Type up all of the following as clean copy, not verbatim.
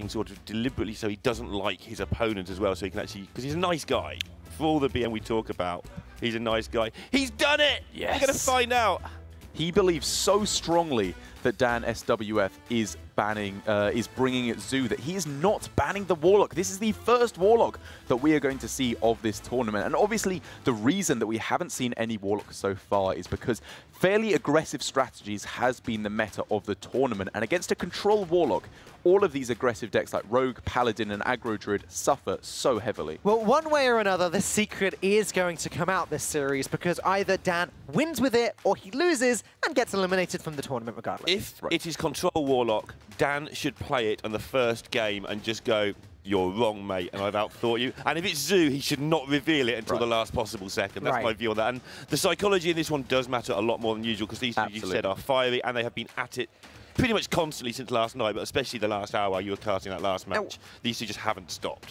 sort of deliberately so he doesn't like his opponent as well, so he can actually, because he's a nice guy. For all the BM we talk about, he's a nice guy. He's done it! Yes. We're going to find out. He believes so strongly that Danswf is bringing Zoo that he is not banning the Warlock. This is the first Warlock that we are going to see of this tournament. And obviously, the reason that we haven't seen any Warlock so far is because fairly aggressive strategies has been the meta of the tournament. And against a control Warlock, all of these aggressive decks like Rogue, Paladin, and Aggro Druid suffer so heavily. Well, one way or another, the secret is going to come out this series because either Dan wins with it or he loses and gets eliminated from the tournament regardless. If it is control Warlock, Dan should play it on the first game and just go, "You're wrong, mate, and I've outthought you." And if it's Zoo, he should not reveal it until the last possible second. That's my view on that. And the psychology in this one does matter a lot more than usual because these two, you said, are fiery and they have been at it pretty much constantly since last night, but especially the last hour you were casting that last match. These two just haven't stopped.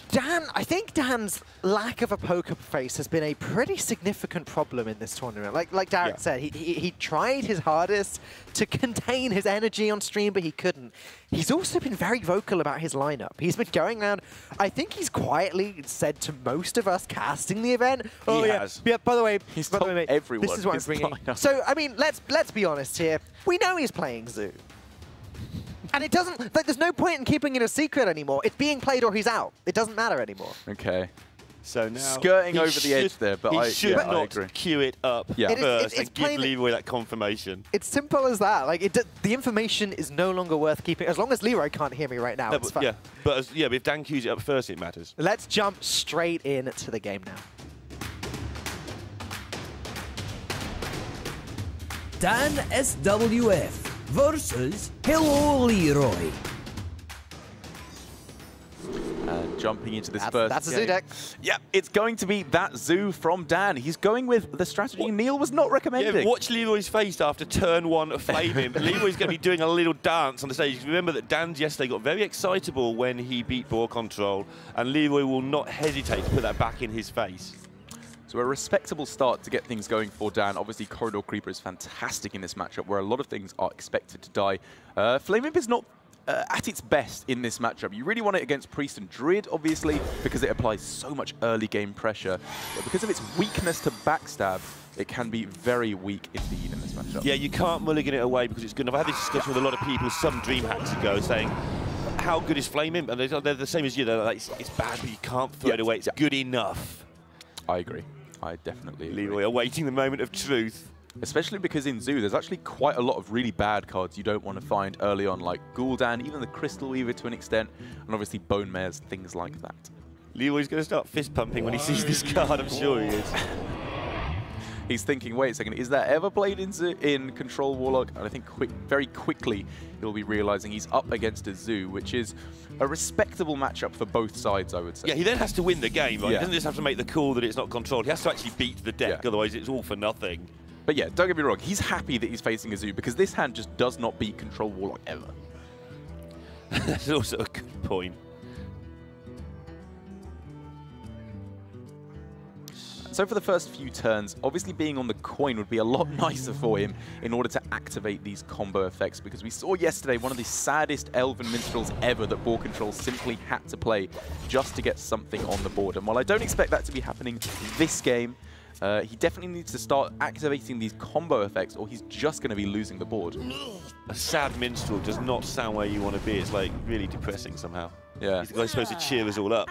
I think Dan's lack of a poker face has been a pretty significant problem in this tournament. Like Darren said, he tried his hardest to contain his energy on stream, but he couldn't. He's also been very vocal about his lineup. He's been going around, I think he's quietly said to most of us casting the event, he has. Yeah, by the way, he's told everyone this is what I'm bringing. So, I mean, let's be honest here. We know he's playing Zoo. And it doesn't, like, there's no point in keeping it a secret anymore. It's being played or he's out. It doesn't matter anymore. Okay. So now skirting over the edge there, but I not queue it up first and give Leroy that confirmation. It's simple as that. Like the information is no longer worth keeping. As long as Leroy can't hear me right now, it's fine. But if Dan queues it up first, it matters. Let's jump straight into the game now. Danswf versus Helloleeroy. And jumping into this first That's a Zoo deck. Yep, it's going to be that Zoo from Dan. He's going with the strategy Neil was not recommending. Yeah, watch Leroy's face after turn one of Flaming. Leroy's going to be doing a little dance on the stage. Remember that Dan yesterday got very excitable when he beat ball control, and Leroy will not hesitate to put that back in his face. So a respectable start to get things going for Dan. Obviously, Corridor Creeper is fantastic in this matchup, where a lot of things are expected to die. Flame Imp is not at its best in this matchup. You really want it against Priest and Druid, obviously, because it applies so much early game pressure. But because of its weakness to backstab, it can be very weak indeed in this matchup. Yeah, you can't mulligan it away because it's good. I've had this discussion with a lot of people some Dream Hacks ago saying, how good is Flame Imp? And they're the same as you. They're like, it's bad, but you can't throw it away. It's good enough. I agree. I definitely agree. Leroy awaiting the moment of truth. Especially because in Zoo, there's actually quite a lot of really bad cards you don't want to find early on, like Gul'dan, even the Crystal Weaver to an extent, and obviously Bone Mares, things like that. Leroy's going to start fist pumping when he sees this card, I'm sure he is. He's thinking, wait a second, is that ever played in Control Warlock? And I think very quickly he'll be realizing he's up against a Zoo, which is a respectable matchup for both sides, I would say. Yeah, he then has to win the game, right? He doesn't just have to make the call that it's not controlled. He has to actually beat the deck, otherwise it's all for nothing. But yeah, don't get me wrong, he's happy that he's facing a Zoo because this hand just does not beat Control Warlock ever. That's also a good point. So for the first few turns, obviously being on the coin would be a lot nicer for him in order to activate these combo effects, because we saw yesterday one of the saddest Elven Minstrels ever that Ball Control simply had to play just to get something on the board. And while I don't expect that to be happening this game, he definitely needs to start activating these combo effects or he's just going to be losing the board. A sad minstrel does not sound where you want to be. It's like really depressing somehow. Yeah. He's the guy supposed to cheer us all up.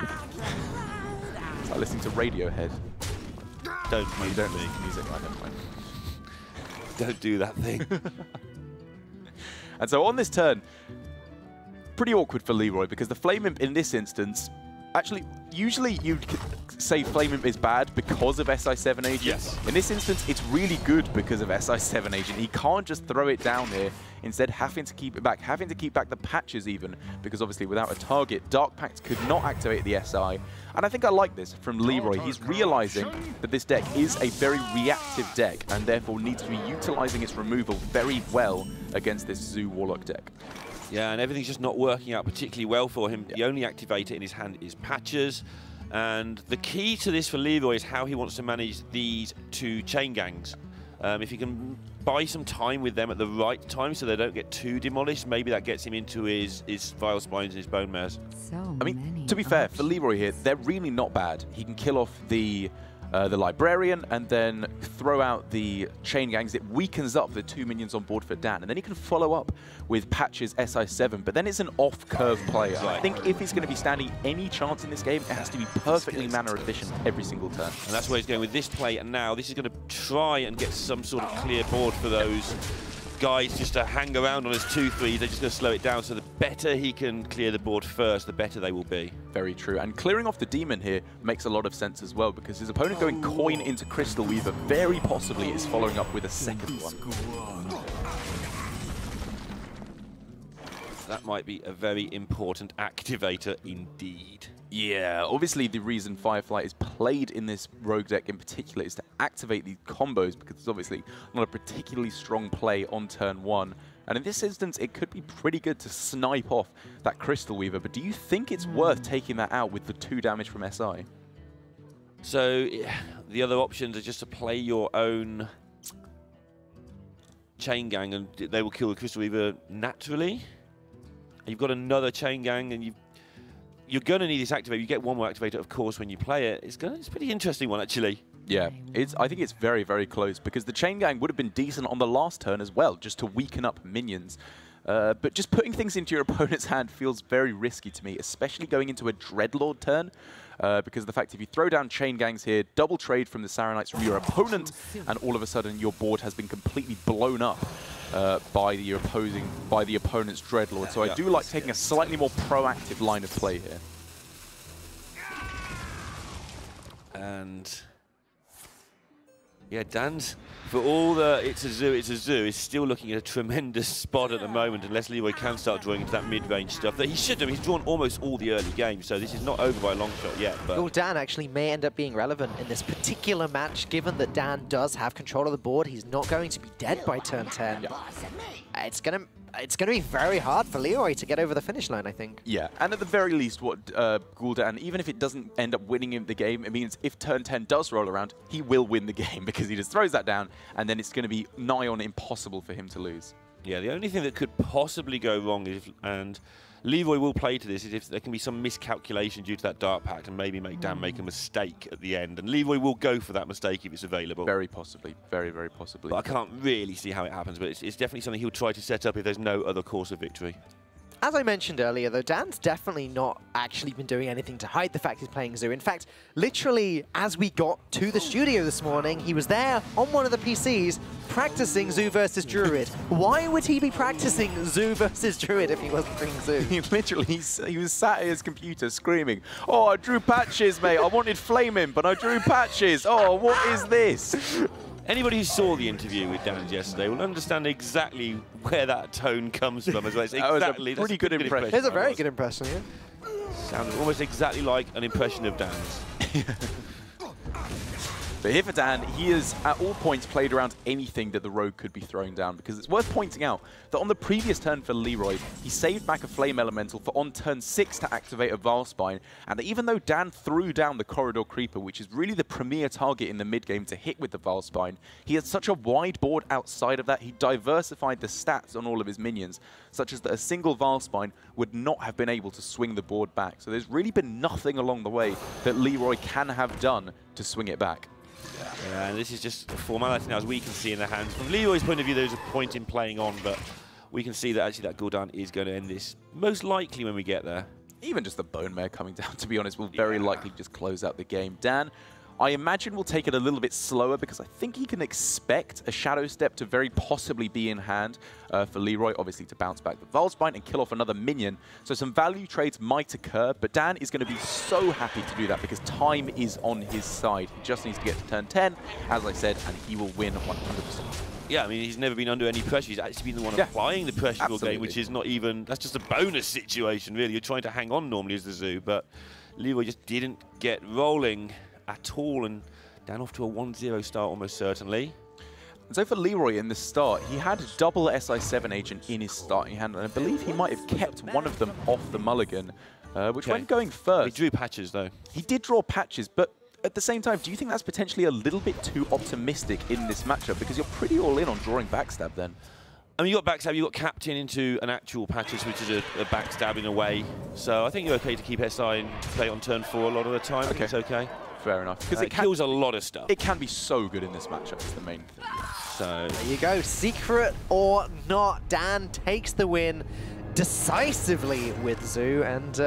It's like listening to Radiohead. Don't make music like that. Don't do that thing. And so on this turn, pretty awkward for Leroy because the Flame Imp in this instance, actually, usually you'd say Flame Imp is bad because of SI7 Agent. Yes. In this instance, it's really good because of SI7 Agent. He can't just throw it down here, instead having to keep it back, having to keep back the patches even, because obviously without a target, Dark Pact could not activate the SI. And I think I like this from Leroy. He's realizing that this deck is a very reactive deck and therefore needs to be utilizing its removal very well against this Zoo Warlock deck. Yeah, and everything's just not working out particularly well for him. The only activator in his hand is patches. And the key to this for Leroy is how he wants to manage these two chain gangs. If he can buy some time with them at the right time so they don't get too demolished, maybe that gets him into his Vile Spines and his Bone Mares. I mean, to be fair, for Leeroy here, they're really not bad. He can kill off the Librarian and then throw out the Chain Gangs. It weakens up the 2 minions on board for Dan, and then he can follow up with Patch's SI7, but then it's an off-curve player. I think if he's going to be standing any chance in this game, it has to be perfectly mana efficient every single turn. And that's where he's going with this play, and now this is going to try and get some sort of clear board for those guys just to hang around on his 2-3s. They're just going to slow it down, so the better he can clear the board first, the better they will be. Very true. And clearing off the Demon here makes a lot of sense as well, because his opponent going Coin into Crystal Weaver very possibly is following up with a second one. That might be a very important activator indeed. Yeah, obviously the reason Firefly is played in this rogue deck in particular is to activate these combos, because it's obviously not a particularly strong play on turn 1. And in this instance, it could be pretty good to snipe off that Crystal Weaver, but do you think it's worth taking that out with the 2 damage from SI? So the other options are just to play your own Chain Gang and they will kill the Crystal Weaver naturally. You've got another Chain Gang and you're going to need this activator. You get one more activator, of course, when you play it. It's a pretty interesting one, actually. Yeah, I think it's very, very close, because the Chain Gang would have been decent on the last turn as well, just to weaken up minions. But just putting things into your opponent's hand feels very risky to me, especially going into a Dreadlord turn, because of the fact if you throw down Chain Gangs here, double trade from the Saranites from your opponent, and all of a sudden your board has been completely blown up by the opponent's Dreadlord. So I do like taking a slightly more proactive line of play here. And yeah, Dan's, for all the it's a zoo, is still looking at a tremendous spot at the moment, unless Leeroy can start drawing into that mid-range stuff that he should have. He's drawn almost all the early games, so this is not over by a long shot yet. But well, Dan actually may end up being relevant in this particular match, given that Dan does have control of the board. He's not going to be dead by turn 10. Yeah. It's gonna be very hard for Leeroy to get over the finish line, I think. Yeah, and at the very least, what Gul'dan, even if it doesn't end up winning him the game, it means if turn 10 does roll around, he will win the game, because he just throws that down, and then it's going to be nigh on impossible for him to lose. Yeah, the only thing that could possibly go wrong is, and Leeroy will play to this, is if there can be some miscalculation due to that Dark Pact and maybe make Dan make a mistake at the end. And Leeroy will go for that mistake if it's available. Very possibly. Very, very possibly. But I can't really see how it happens, but it's definitely something he'll try to set up if there's no other course of victory. As I mentioned earlier, though, Dan's definitely not actually been doing anything to hide the fact he's playing Zoo. In fact, literally, as we got to the studio this morning, he was there on one of the PCs practicing Zoo versus Druid. Why would he be practicing Zoo versus Druid if he wasn't playing Zoo? he was sat at his computer screaming, "Oh, I drew patches, mate. I wanted flaming, but I drew patches. Oh, what is this?" Anybody who saw the interview with Dan yesterday will understand exactly where that tone comes from as well. It's exactly, that was a pretty good impression. It's a very good impression, yeah. Sounded almost exactly like an impression of Dan's. But here for Dan, he has at all points played around anything that the Rogue could be throwing down, because it's worth pointing out that on the previous turn for Leeroy, he saved back a Flame Elemental for on turn 6 to activate a Vile Spine, and even though Dan threw down the Corridor Creeper, which is really the premier target in the mid-game to hit with the Vile Spine, he had such a wide board outside of that, he diversified the stats on all of his minions, such as that a single Vile Spine would not have been able to swing the board back. So there's really been nothing along the way that Leeroy can have done to swing it back. Yeah, and this is just a formality now, as we can see in the hands. From Leeroy's point of view, there's a point in playing on, but we can see that actually that Gul'dan is going to end this most likely when we get there. Even just the Bone Mare coming down, to be honest, will very likely just close out the game. Dan, I imagine we'll take it a little bit slower, because I think he can expect a Shadow Step to very possibly be in hand for Leeroy, obviously to bounce back the Vile Spine and kill off another minion. So some value trades might occur, but Dan is going to be so happy to do that because time is on his side. He just needs to get to turn 10, as I said, and he will win 100%. Yeah, I mean, he's never been under any pressure. He's actually been the one applying the pressure all game, which is not even, that's just a bonus situation, really. You're trying to hang on normally as the Zoo, but Leeroy just didn't get rolling at all, and Dan off to a 1-0 start almost certainly. And so for Leeroy in the start, he had a double SI7 agent in his starting hand, and I believe he might have kept one of them off the mulligan, which when going first... He drew patches, though. He did draw patches, but at the same time, do you think that's potentially a little bit too optimistic in this matchup? Because you're pretty all in on drawing backstab then. I mean, you got backstab, you got captain into an actual patches, which is a backstab in a way. So I think you're okay to keep SI and play on turn 4 a lot of the time. Okay. It's okay. Fair enough. Because it kills a lot of stuff. It can be so good in this matchup, is the main thing. So there you go. Secret or not, Dan takes the win decisively with Zoo, and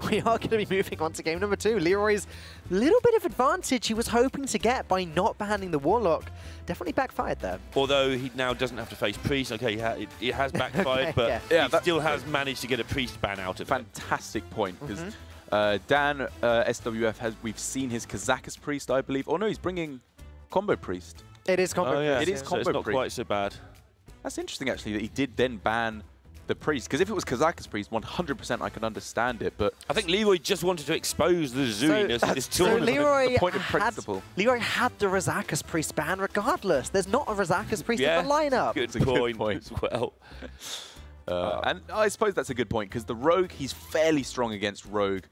we are going to be moving on to game number 2. Leroy's little bit of advantage he was hoping to get by not banning the Warlock definitely backfired there. Although he now doesn't have to face Priest. Okay, it has backfired, but he still has managed to get a Priest ban out of it. Fantastic point, because Dan SWF we've seen his Kazakus Priest, I believe. Oh no, he's bringing Combo Priest. It is Combo Priest. It is Combo Priest. It's not Priest. quite so bad. That's interesting, actually, that he did then ban the Priest, because if it was Kazakus Priest, 100% I can understand it, but I think Leroy just wanted to expose the zooiness of this tournament. So Leroy the point of principle. Leroy had the Razakus Priest ban regardless. There's not a Razakus Priest in the lineup. Good point as well. And I suppose that's a good point, because the Rogue, he's fairly strong against Rogue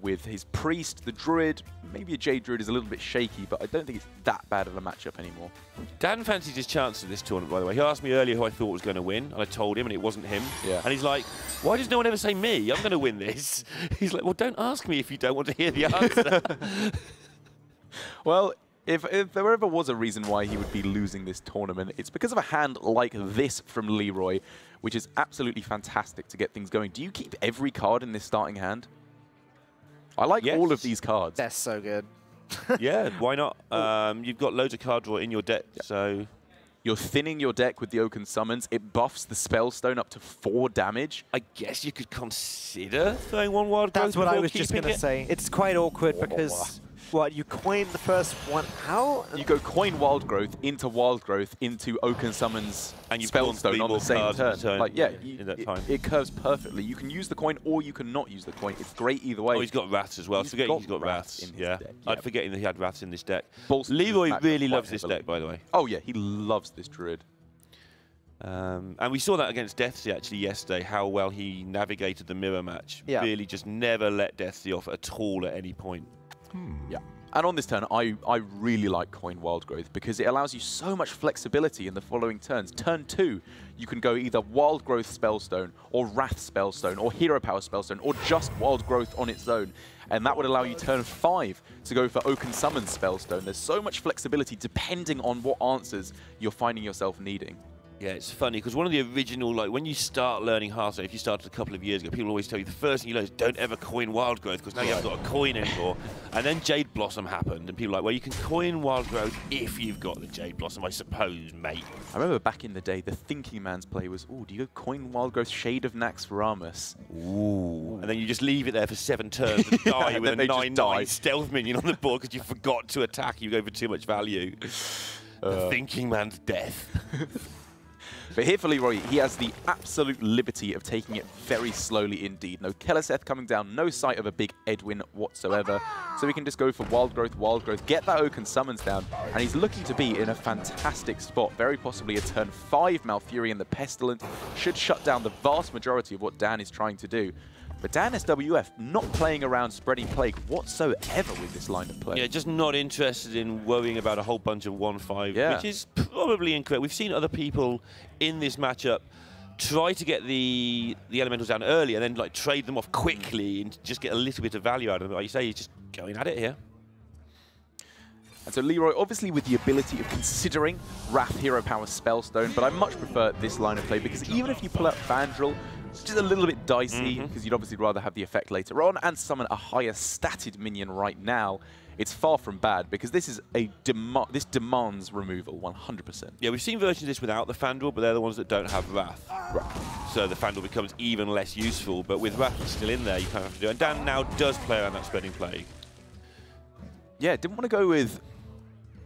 with his Priest. The Druid, maybe a Jade Druid is a little bit shaky, but I don't think it's that bad of a matchup anymore. Dan fancies his chances of this tournament, by the way. He asked me earlier who I thought was going to win, and I told him, and it wasn't him. Yeah. And he's like, why does no one ever say me? I'm going to win this. He's like, well, don't ask me if you don't want to hear the answer. Well, if there ever was a reason why he would be losing this tournament, it's because of a hand like this from Leroy, which is absolutely fantastic to get things going. Do you keep every card in this starting hand? I like all of these cards. That's so good. Yeah, why not? You've got loads of card draw in your deck, so... You're thinning your deck with the Oaken Summons. It buffs the Spellstone up to 4 damage. I guess you could consider throwing one Wild Growth. That's what I was just going to say. It's quite awkward because... What, you coin the first one out? You go coin Wild Growth into Oaken Summons and you Spellstone on the same turn. Like, yeah, it curves perfectly. You can use the coin or you can not use the coin. It's great either way. Oh, he's got Wraths as well. He's got Wraths in his deck. I'd forgetting that he had Wraths in this deck. Leroy really loves this deck, by the way. Oh yeah, he loves this Druid. And we saw that against Deathsy actually yesterday, how well he navigated the mirror match. Really just never let Deathsy off at all at any point. Yeah. And on this turn, I really like Coin Wild Growth because it allows you so much flexibility in the following turns. Turn 2, you can go either Wild Growth Spellstone or Wrath Spellstone or Hero Power Spellstone or just Wild Growth on its own. And that would allow you turn 5 to go for Oaken Summon Spellstone. There's so much flexibility depending on what answers you're finding yourself needing. Yeah, it's funny because one of the original, like when you start learning Hearthstone, if you started a couple of years ago, people always tell you the first thing you learn is don't ever coin Wild Growth because now you haven't got a coin anymore. And then Jade Blossom happened, and people were like, well, you can coin Wild Growth if you've got the Jade Blossom, I suppose, mate. I remember back in the day, the thinking man's play was, oh, do you go coin Wild Growth Shade of Naxxramas? Ooh. And then you just leave it there for 7 turns and die with a 9/9 stealth minion on the board because you forgot to attack. You go for too much value. The thinking man's death. But here for Leroy, he has the absolute liberty of taking it very slowly indeed. No Keleseth coming down, no sight of a big Edwin whatsoever. So he can just go for Wild Growth, get that Oaken Summons down, and he's looking to be in a fantastic spot. Very possibly a turn 5 Malfurion the Pestilent should shut down the vast majority of what Dan is trying to do. But Danswf not playing around Spreading Plague whatsoever with this line of play. Yeah, just not interested in worrying about a whole bunch of 1/5, which is probably incorrect. We've seen other people in this matchup try to get the elementals down early and then like trade them off quickly and just get a little bit of value out of them. Like you say, he's just going at it here. And so Leroy, obviously with the ability of considering Wrath Hero Power Spellstone, but I much prefer this line of play because even if you pull out Vandrel, it's just a little bit dicey because you'd obviously rather have the effect later on and summon a higher statted minion right now. It's far from bad because this is this demands removal 100%. Yeah, we've seen versions of this without the Fandral, but they're the ones that don't have Wrath. Right. So the Fandral becomes even less useful, but with Wrath still in there, you kind of have to do it. And Dan now does play around that Spreading Plague. Yeah, didn't want to go with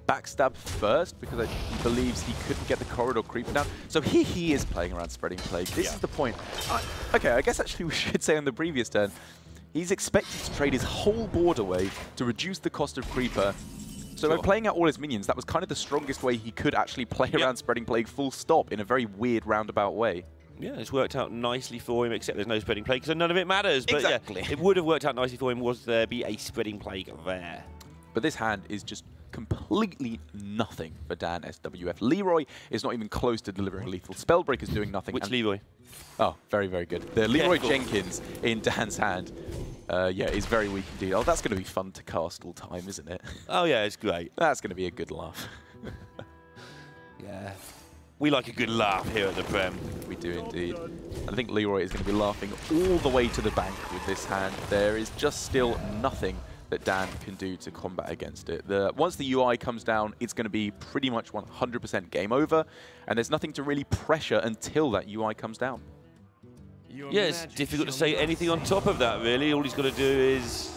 Backstab first because he believes he couldn't get the Corridor Creeper down. So he is playing around Spreading Plague. This is the point. Okay, I guess actually we should say on the previous turn, he's expected to trade his whole board away to reduce the cost of Creeper. So by playing out all his minions, that was kind of the strongest way he could actually play around Spreading Plague full stop in a very weird roundabout way. Yeah, it's worked out nicely for him, except there's no Spreading Plague, so none of it matters. But exactly. Yeah, it would have worked out nicely for him was there be a Spreading Plague there. But this hand is just completely nothing for Danswf. Leeroy is not even close to delivering lethal. Spellbreaker's doing nothing. Which Leeroy? Oh, very, very good. The Leeroy Jenkins in Dan's hand, yeah, is very weak indeed. Oh, that's going to be fun to cast all time, isn't it? Oh, yeah, it's great. That's going to be a good laugh. Yeah. We like a good laugh here at the Prem. We do indeed. I think Leeroy is going to be laughing all the way to the bank with this hand. There is just still nothing that Dan can do to combat against it. Once the UI comes down, it's going to be pretty much 100% game over, and there's nothing to really pressure until that UI comes down. Yeah, it's difficult to say anything on top of that, really. All he's got to do is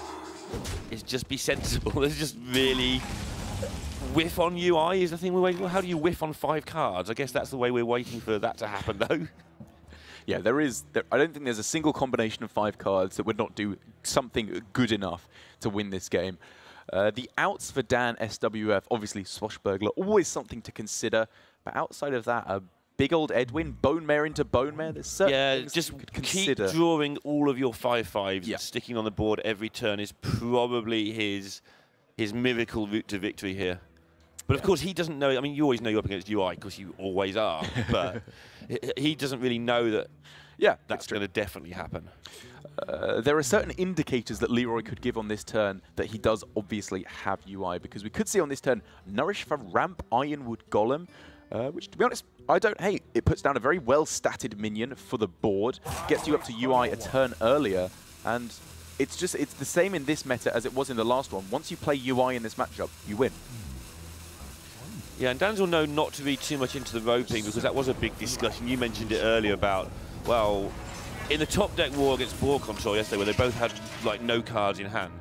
just be sensible. There's just really... Whiff on UI is the thing we're waiting for. How do you whiff on 5 cards? I guess that's the way we're waiting for that to happen, though. Yeah, I don't think there's a single combination of 5 cards that would not do something good enough to win this game. The outs for Danswf, obviously Swashbuckler, always something to consider. But outside of that, a big old Edwin, Bone Mare into Bone Mare, there's certain things just you could consider. Keep drawing all of your 5/5s and sticking on the board every turn is probably his miracle route to victory here. But of course, he doesn't know. I mean, you always know you're up against UI because you always are. But he doesn't really know that. Yeah, that's going to definitely happen. There are certain indicators that Leeroy could give on this turn that he does obviously have UI, because we could see on this turn Nourish for Ramp Ironwood Golem, which, to be honest, I don't hate. It puts down a very well-statted minion for the board, gets you up to UI a turn earlier, and it's the same in this meta as it was in the last one. Once you play UI in this matchup, you win. Yeah, and Dans will know not to read too much into the roping, because that was a big discussion. You mentioned it earlier about, well, in the top deck war against board control yesterday, where they both had like no cards in hand,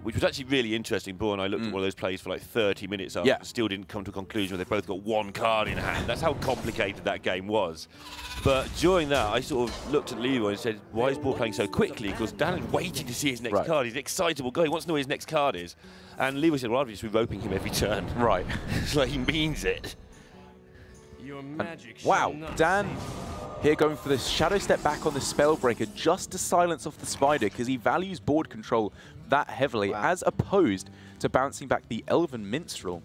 which was actually really interesting. Boar and I looked at one of those plays for like 30 minutes after, and still didn't come to a conclusion where they both got 1 card in hand. That's how complicated that game was. But during that, I sort of looked at Leeroy and said, why is Boar playing so quickly? Because Dan is waiting to see his next card. He's an excitable guy. He wants to know what his next card is. And Leeroy said, well, I'd just be roping him every turn. Right. It's like he means it. Wow, Dan here going for this Shadow Step back on the Spellbreaker just to silence off the Spider, because he values board control that heavily, as opposed to bouncing back the Elven Minstrel.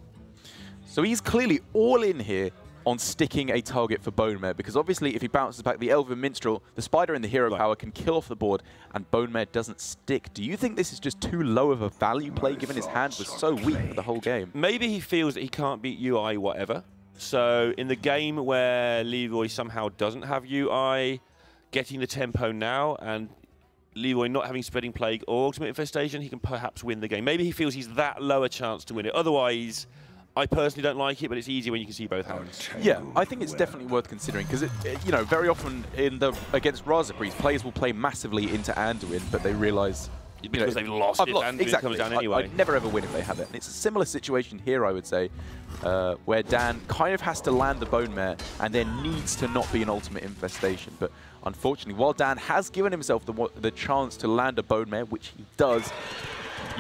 So he's clearly all in here on sticking a target for Bone Mare, because obviously if he bounces back the Elven Minstrel, the Spider and the Hero Power can kill off the board, and Bone Mare doesn't stick. Do you think this is just too low of a value play, given his hand was so weak for the whole game? Maybe he feels that he can't beat UI whatever. So in the game where Leeroy somehow doesn't have UI, getting the tempo now, and Leeroy not having Spreading Plague or Ultimate Infestation, he can perhaps win the game. Maybe he feels he's that low a chance to win it. Otherwise, I personally don't like it, but it's easy when you can see both hands. Yeah, I think it's definitely worth considering, because you know, very often against Razapries, players will play massively into Anduin, but they realise because they've lost it, and it comes down anyway. I'd never ever win if they have it. And it's a similar situation here, I would say, where Dan kind of has to land the Bone Mare and there needs to not be an Ultimate Infestation. But unfortunately, while Dan has given himself the chance to land a Bone Mare, which he does,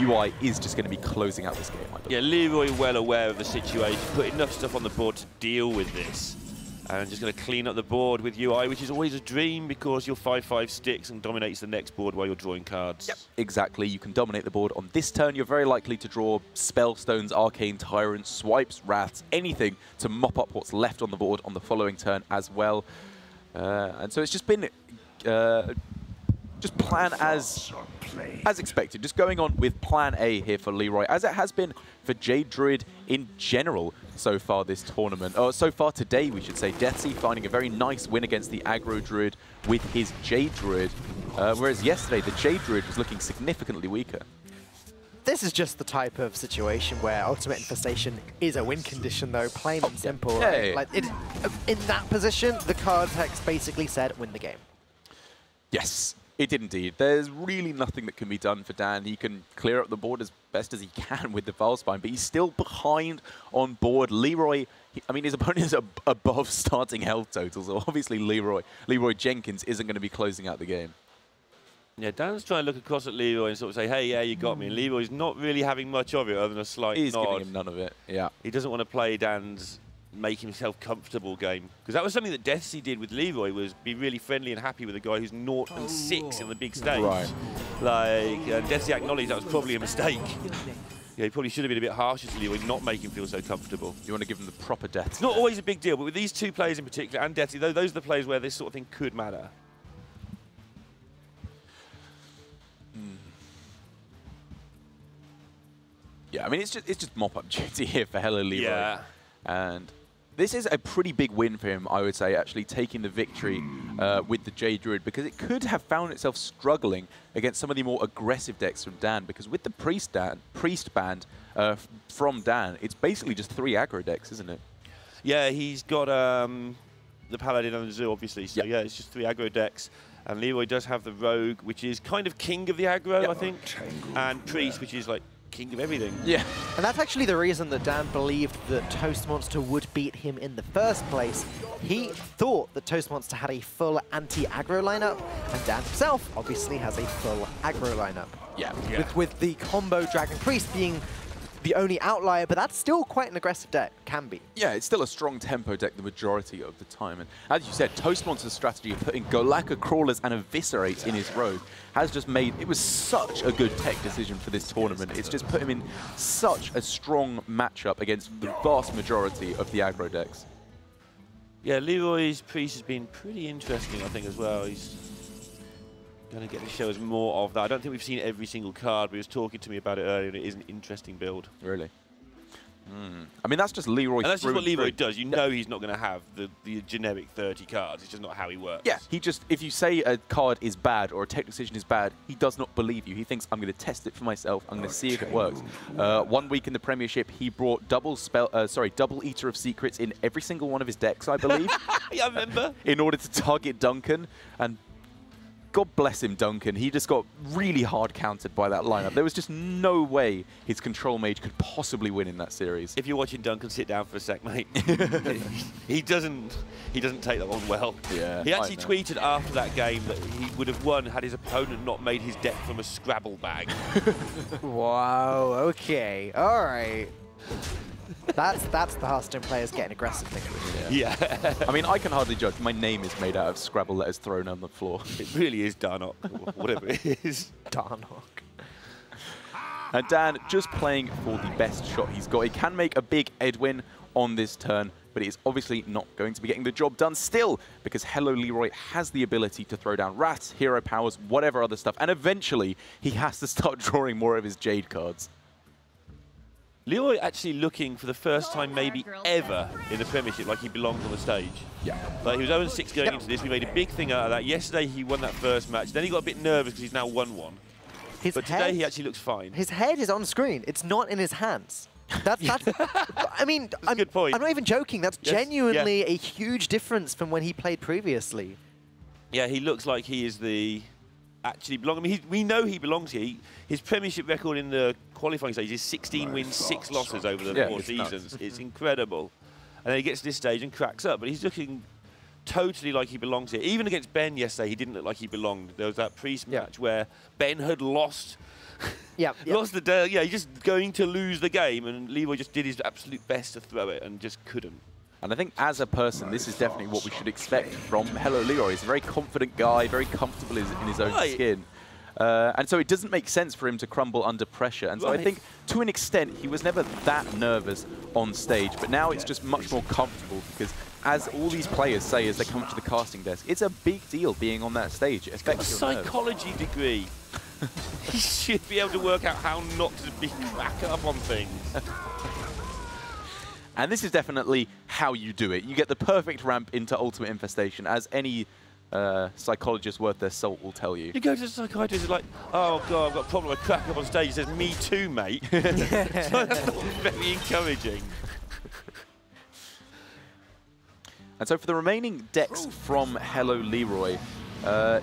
UI is just going to be closing out this game, I believe. Yeah, Leeroy well aware of the situation, put enough stuff on the board to deal with this. And just going to clean up the board with UI, which is always a dream, because your 5/5 sticks and dominates the next board while you're drawing cards. Yep, exactly. You can dominate the board. On this turn, you're very likely to draw Spellstones, Arcane Tyrants, Swipes, Wraths, anything to mop up what's left on the board on the following turn as well. And so it's just been just plan as expected. Just going on with plan A here for Leeroy, as it has been for Jade Druid in general so far this tournament. Or so far today, we should say. Deathsy finding a very nice win against the Aggro Druid with his Jade Druid, whereas yesterday the Jade Druid was looking significantly weaker. This is just the type of situation where Ultimate Infestation is a win condition, though, plain and simple. Yeah, right? yeah. Like in that position, the card text basically said, win the game. Yes, it did indeed. There's really nothing that can be done for Dan. He can clear up the board as best as he can with the Vilespine, but he's still behind on board. Leeroy, I mean, his opponent is above starting health total, so obviously Leeroy Jenkins isn't going to be closing out the game. Yeah, Dan's trying to look across at Leeroy and sort of say, hey, yeah, you got me. And Leeroy's not really having much of it other than a slight He's nod. giving him none of it, yeah. He doesn't want to play Dan's make himself comfortable game. Because that was something that Deathsy did with Leeroy, was be really friendly and happy with a guy who's 0 and 6 in the big stage. Right. Like, Deathsy acknowledged that was probably a mistake. Yeah, he probably should have been a bit harsher to Leeroy, not make him feel so comfortable. You want to give him the proper death. It's not always a big deal, but with these two players in particular, and Detty, those are the players where this sort of thing could matter. Yeah, I mean, it's just mop-up duty here for Helloleeroy. Yeah. And this is a pretty big win for him, I would say, actually taking the victory with the Jade Druid, because it could have found itself struggling against some of the more aggressive decks from Dan, because with the Priest band from Dan, it's basically just 3 aggro decks, isn't it? Yeah, he's got the Paladin and the Zoo, obviously, so yeah, it's just 3 aggro decks. And Leeroy does have the Rogue, which is kind of king of the aggro, I think, and Priest, which is like king of everything. Yeah. And that's actually the reason that Dan believed that Toast Monster would beat him in the first place. He thought that Toast Monster had a full anti-aggro lineup, and Dan himself obviously has a full aggro lineup. Yeah. With the combo Dragon Priest being the only outlier, but that's still quite an aggressive deck, can be. Yeah, it's still a strong tempo deck the majority of the time. And as you said, Toast Monster's strategy of putting Golakka Crawlers and Eviscerates in his Rogue has just made, it was such a good tech decision for this tournament. It's just put him in such a strong matchup against the vast majority of the aggro decks. Yeah, Leeroy's Priest has been pretty interesting, I think, as well. He's going to get to show us more of that. I don't think we've seen every single card, but he was talking to me about it earlier, and it is an interesting build. Really? I mean, that's just Leeroy. And that's just what Leeroy does. You know he's not going to have the generic 30 cards. It's just not how he works. Yeah, he just, if you say a card is bad or a tech decision is bad, he does not believe you. He thinks, I'm going to test it for myself. I'm going to see if it works. 1 week in the Premiership, he brought double Eater of Secrets in every single one of his decks, I believe. Yeah, I remember. In order to target Duncan, and God bless him, Duncan. He just got really hard countered by that lineup. There was just no way his control mage could possibly win in that series. If you're watching Duncan, sit down for a sec, mate. he doesn't take that one well. Yeah, he actually tweeted after that game that he would have won had his opponent not made his deck from a Scrabble bag. Wow, okay, all right. That's the Hearthstone players getting aggressive, thinking. Yeah. I mean, I can hardly joke. My name is made out of Scrabble letters thrown on the floor. It really is Darnok, whatever it is. Darnok. And Dan just playing for the best shot he's got. He can make a big Edwin on this turn, but he is obviously not going to be getting the job done still, because Helloleeroy has the ability to throw down rats, hero powers, whatever other stuff, and eventually he has to start drawing more of his Jade cards. Leeroy actually looking for the first time maybe ever in the Premiership like he belongs on the stage. Yeah. Like he was 0-6 going into this. We made a big thing out of that. Yesterday he won that first match. Then he got a bit nervous because he's now won one. But today he actually looks fine. His head is on screen. It's not in his hands. That's I mean, a good point. I'm not even joking. That's genuinely a huge difference from when he played previously. Yeah, he looks like he is the actually belong. I mean, we know he belongs here. His Premiership record in the qualifying stage is 16 wins, 6 losses over the 4 seasons. It's incredible. And then he gets to this stage and cracks up. But he's looking totally like he belongs here. Even against Ben yesterday, he didn't look like he belonged. There was that Priest match where Ben had lost. Lost the day. Yeah, he's just going to lose the game, and Leeroy just did his absolute best to throw it and just couldn't. And I think as a person, this is definitely what we should expect from Helloleeroy. He's a very confident guy, very comfortable in his own skin. And so it doesn't make sense for him to crumble under pressure. And so I think, to an extent, he was never that nervous on stage. But now it's just much more comfortable because, as all these players say as they come up to the casting desk, it's a big deal being on that stage. It affects your nerves. Psychology degree. He should be able to work out how not to be crack up on things. And this is definitely how you do it. You get the perfect ramp into Ultimate Infestation, as any psychologist worth their salt will tell you. You go to the psychiatrist, it's like, oh God, I've got a problem, I crack up on stage. He says, me too, mate. So that's not very encouraging. And so for the remaining decks from Helloleeroy,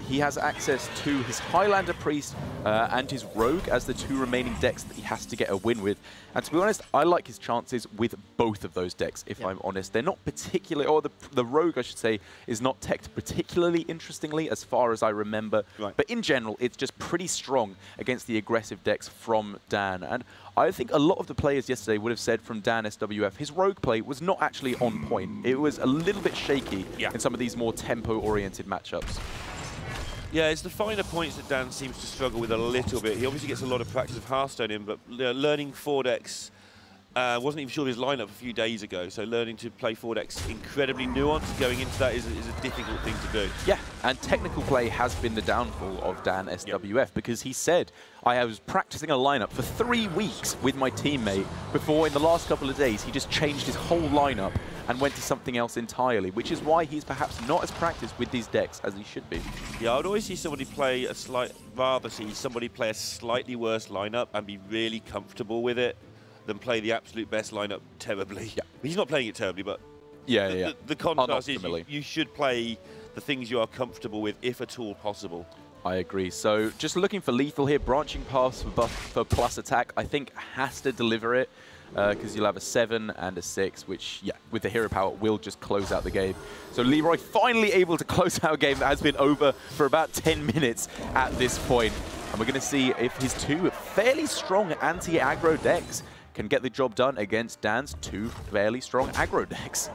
he has access to his Highlander Priest and his Rogue as the 2 remaining decks that he has to get a win with. And to be honest, I like his chances with both of those decks, if I'm honest. They're not particularly, or the Rogue, I should say, is not teched particularly interestingly as far as I remember. Right. But in general, it's just pretty strong against the aggressive decks from Dan. And I think a lot of the players yesterday would have said from Danswf, his Rogue play was not actually on point. It was a little bit shaky in some of these more tempo-oriented matchups. Yeah, it's the finer points that Dan seems to struggle with a little bit. He obviously gets a lot of practice of Hearthstone in, but learning 4-decks, wasn't even sure of his lineup a few days ago, so learning to play 4-decks incredibly nuanced going into that is a difficult thing to do. Yeah, and technical play has been the downfall of Danswf because he said, I was practicing a lineup for 3 weeks with my teammate before in the last couple of days he just changed his whole lineup and went to something else entirely, which is why he's perhaps not as practiced with these decks as he should be. Yeah, I would always see somebody play rather see somebody play a slightly worse lineup and be really comfortable with it than play the absolute best lineup terribly. Yeah. He's not playing it terribly, but the contrast is you should play the things you are comfortable with, if at all possible. I agree. So just looking for lethal here, branching paths for buff for plus attack, I think has to deliver it because you'll have a 7 and a 6, which, yeah, with the hero power will just close out the game. So Leroy finally able to close out a game that has been over for about 10 minutes at this point. And we're going to see if his 2 fairly strong anti-aggro decks can get the job done against Dan's 2 fairly strong aggro decks.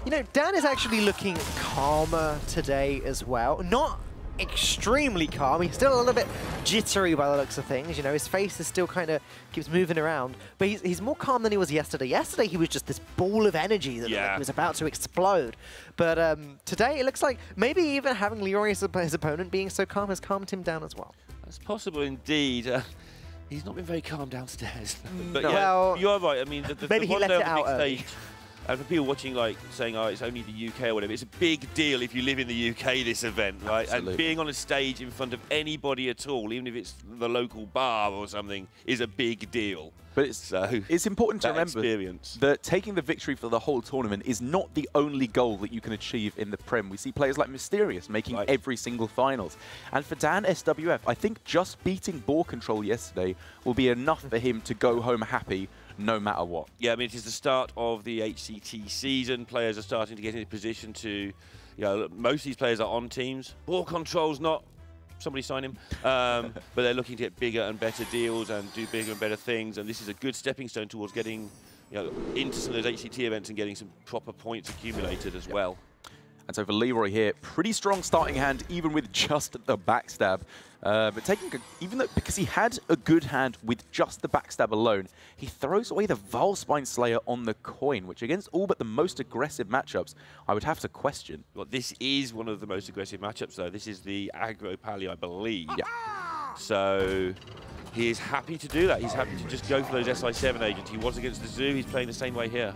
You know, Dan is actually looking calmer today as well. Not extremely calm. He's still a little bit jittery by the looks of things. You know, his face is still kind of keeps moving around, but he's more calm than he was yesterday. Yesterday, he was just this ball of energy that he was about to explode. But today, it looks like maybe even having Leroy as his opponent being so calm has calmed him down as well. That's possible indeed. He's not been very calm downstairs. But no. yeah, Well, you are right. I mean, maybe he let it out early. Stage, and for people watching, like, saying, oh, it's only the UK or whatever, it's a big deal if you live in the UK, this event, right? Absolutely. And being on a stage in front of anybody at all, even if it's the local bar or something, is a big deal. But it's important to remember that taking the victory for the whole tournament is not the only goal that you can achieve in the Prem. We see players like Mysterious making every single finals. And for Danswf, I think just beating ball control yesterday will be enough for him to go home happy no matter what. Yeah, I mean, it is the start of the HCT season. Players are starting to get into position to, you know, most of these players are on teams. Ball control's not. Somebody sign him. But they're looking to get bigger and better deals and do bigger and better things. And this is a good stepping stone towards getting, you know, into some of those HCT events and getting some proper points accumulated as well. And so for Leroy here, pretty strong starting hand, even with just the backstab. But taking, because he had a good hand with just the backstab alone, he throws away the Valspine Slayer on the coin, which against all but the most aggressive matchups, I would have to question. Well, this is one of the most aggressive matchups, though. This is the aggro pally, I believe. Yeah. So he is happy to do that. He's happy to just go for those SI7 agents. He was against the Zoo. He's playing the same way here.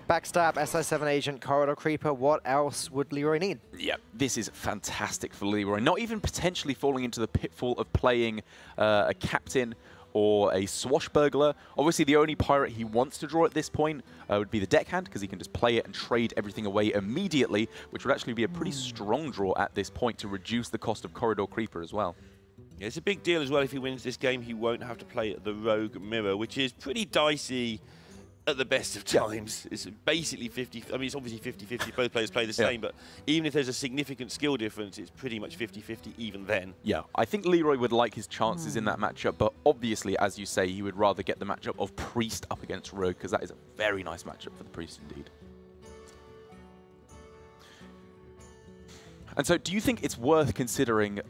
Backstab, SI7 agent, Corridor Creeper. What else would Leroy need? Yeah, this is fantastic for Leroy. Not even potentially falling into the pitfall of playing a captain or a swashbuckler. Obviously, the only pirate he wants to draw at this point would be the deckhand, because he can just play it and trade everything away immediately, which would actually be a pretty strong draw at this point to reduce the cost of Corridor Creeper as well. Yeah, it's a big deal as well. If he wins this game, he won't have to play the Rogue Mirror, which is pretty dicey at the best of times. Yeah. It's basically 50, I mean, it's obviously 50-50, both players play the same, but even if there's a significant skill difference, it's pretty much 50-50 even then. Yeah, I think Leroy would like his chances in that matchup, but obviously, as you say, he would rather get the matchup of Priest up against Rogue, because that is a very nice matchup for the Priest indeed. And so, do you think it's worth considering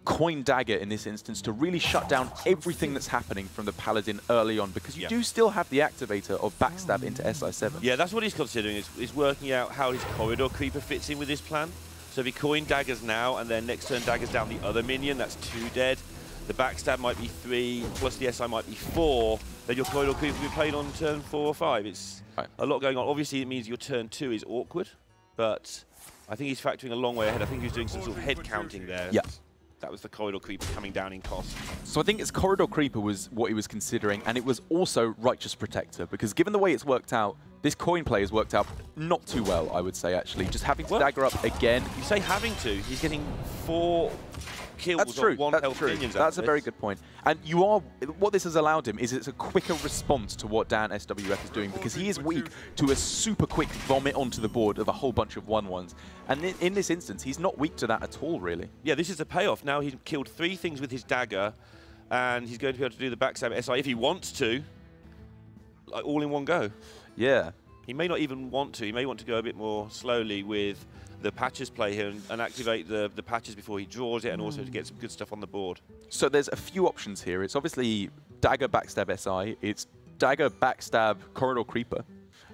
Coin Dagger in this instance to really shut down everything that's happening from the Paladin early on, because you do still have the activator of backstab into SI7. Yeah, that's what he's considering, is working out how his Corridor Creeper fits in with his plan. So if he Coin Daggers now and then next turn daggers down the other minion, that's 2 dead. The backstab might be 3, plus the SI might be 4. Then your Corridor Creeper will be played on turn 4 or 5. It's a lot going on. Obviously, it means your turn 2 is awkward, but I think he's factoring a long way ahead. I think he's doing some sort of head counting there. Yeah. That was the Corridor Creeper coming down in cost. So I think it's Corridor Creeper was what he was considering, and it was also Righteous Protector, because given the way it's worked out, this coin play has worked out not too well, I would say, actually. Just having to dagger up again. You say having to, he's getting 4 kills on 1 health minions. That's a very good point. And you are, what this has allowed him is it's a quicker response to what Danswf is doing, because he is weak to a super quick vomit onto the board of a whole bunch of 1-1s. And in this instance, he's not weak to that at all, really. Yeah, this is the payoff. Now he's killed 3 things with his dagger, and he's going to be able to do the backstab SI if he wants to, like all in one go. Yeah. He may not even want to. He may want to go a bit more slowly with the patches play here and activate the patches before he draws it, and also to get some good stuff on the board. So there's a few options here. It's obviously Dagger, Backstab, SI. It's Dagger, Backstab, Corridor Creeper.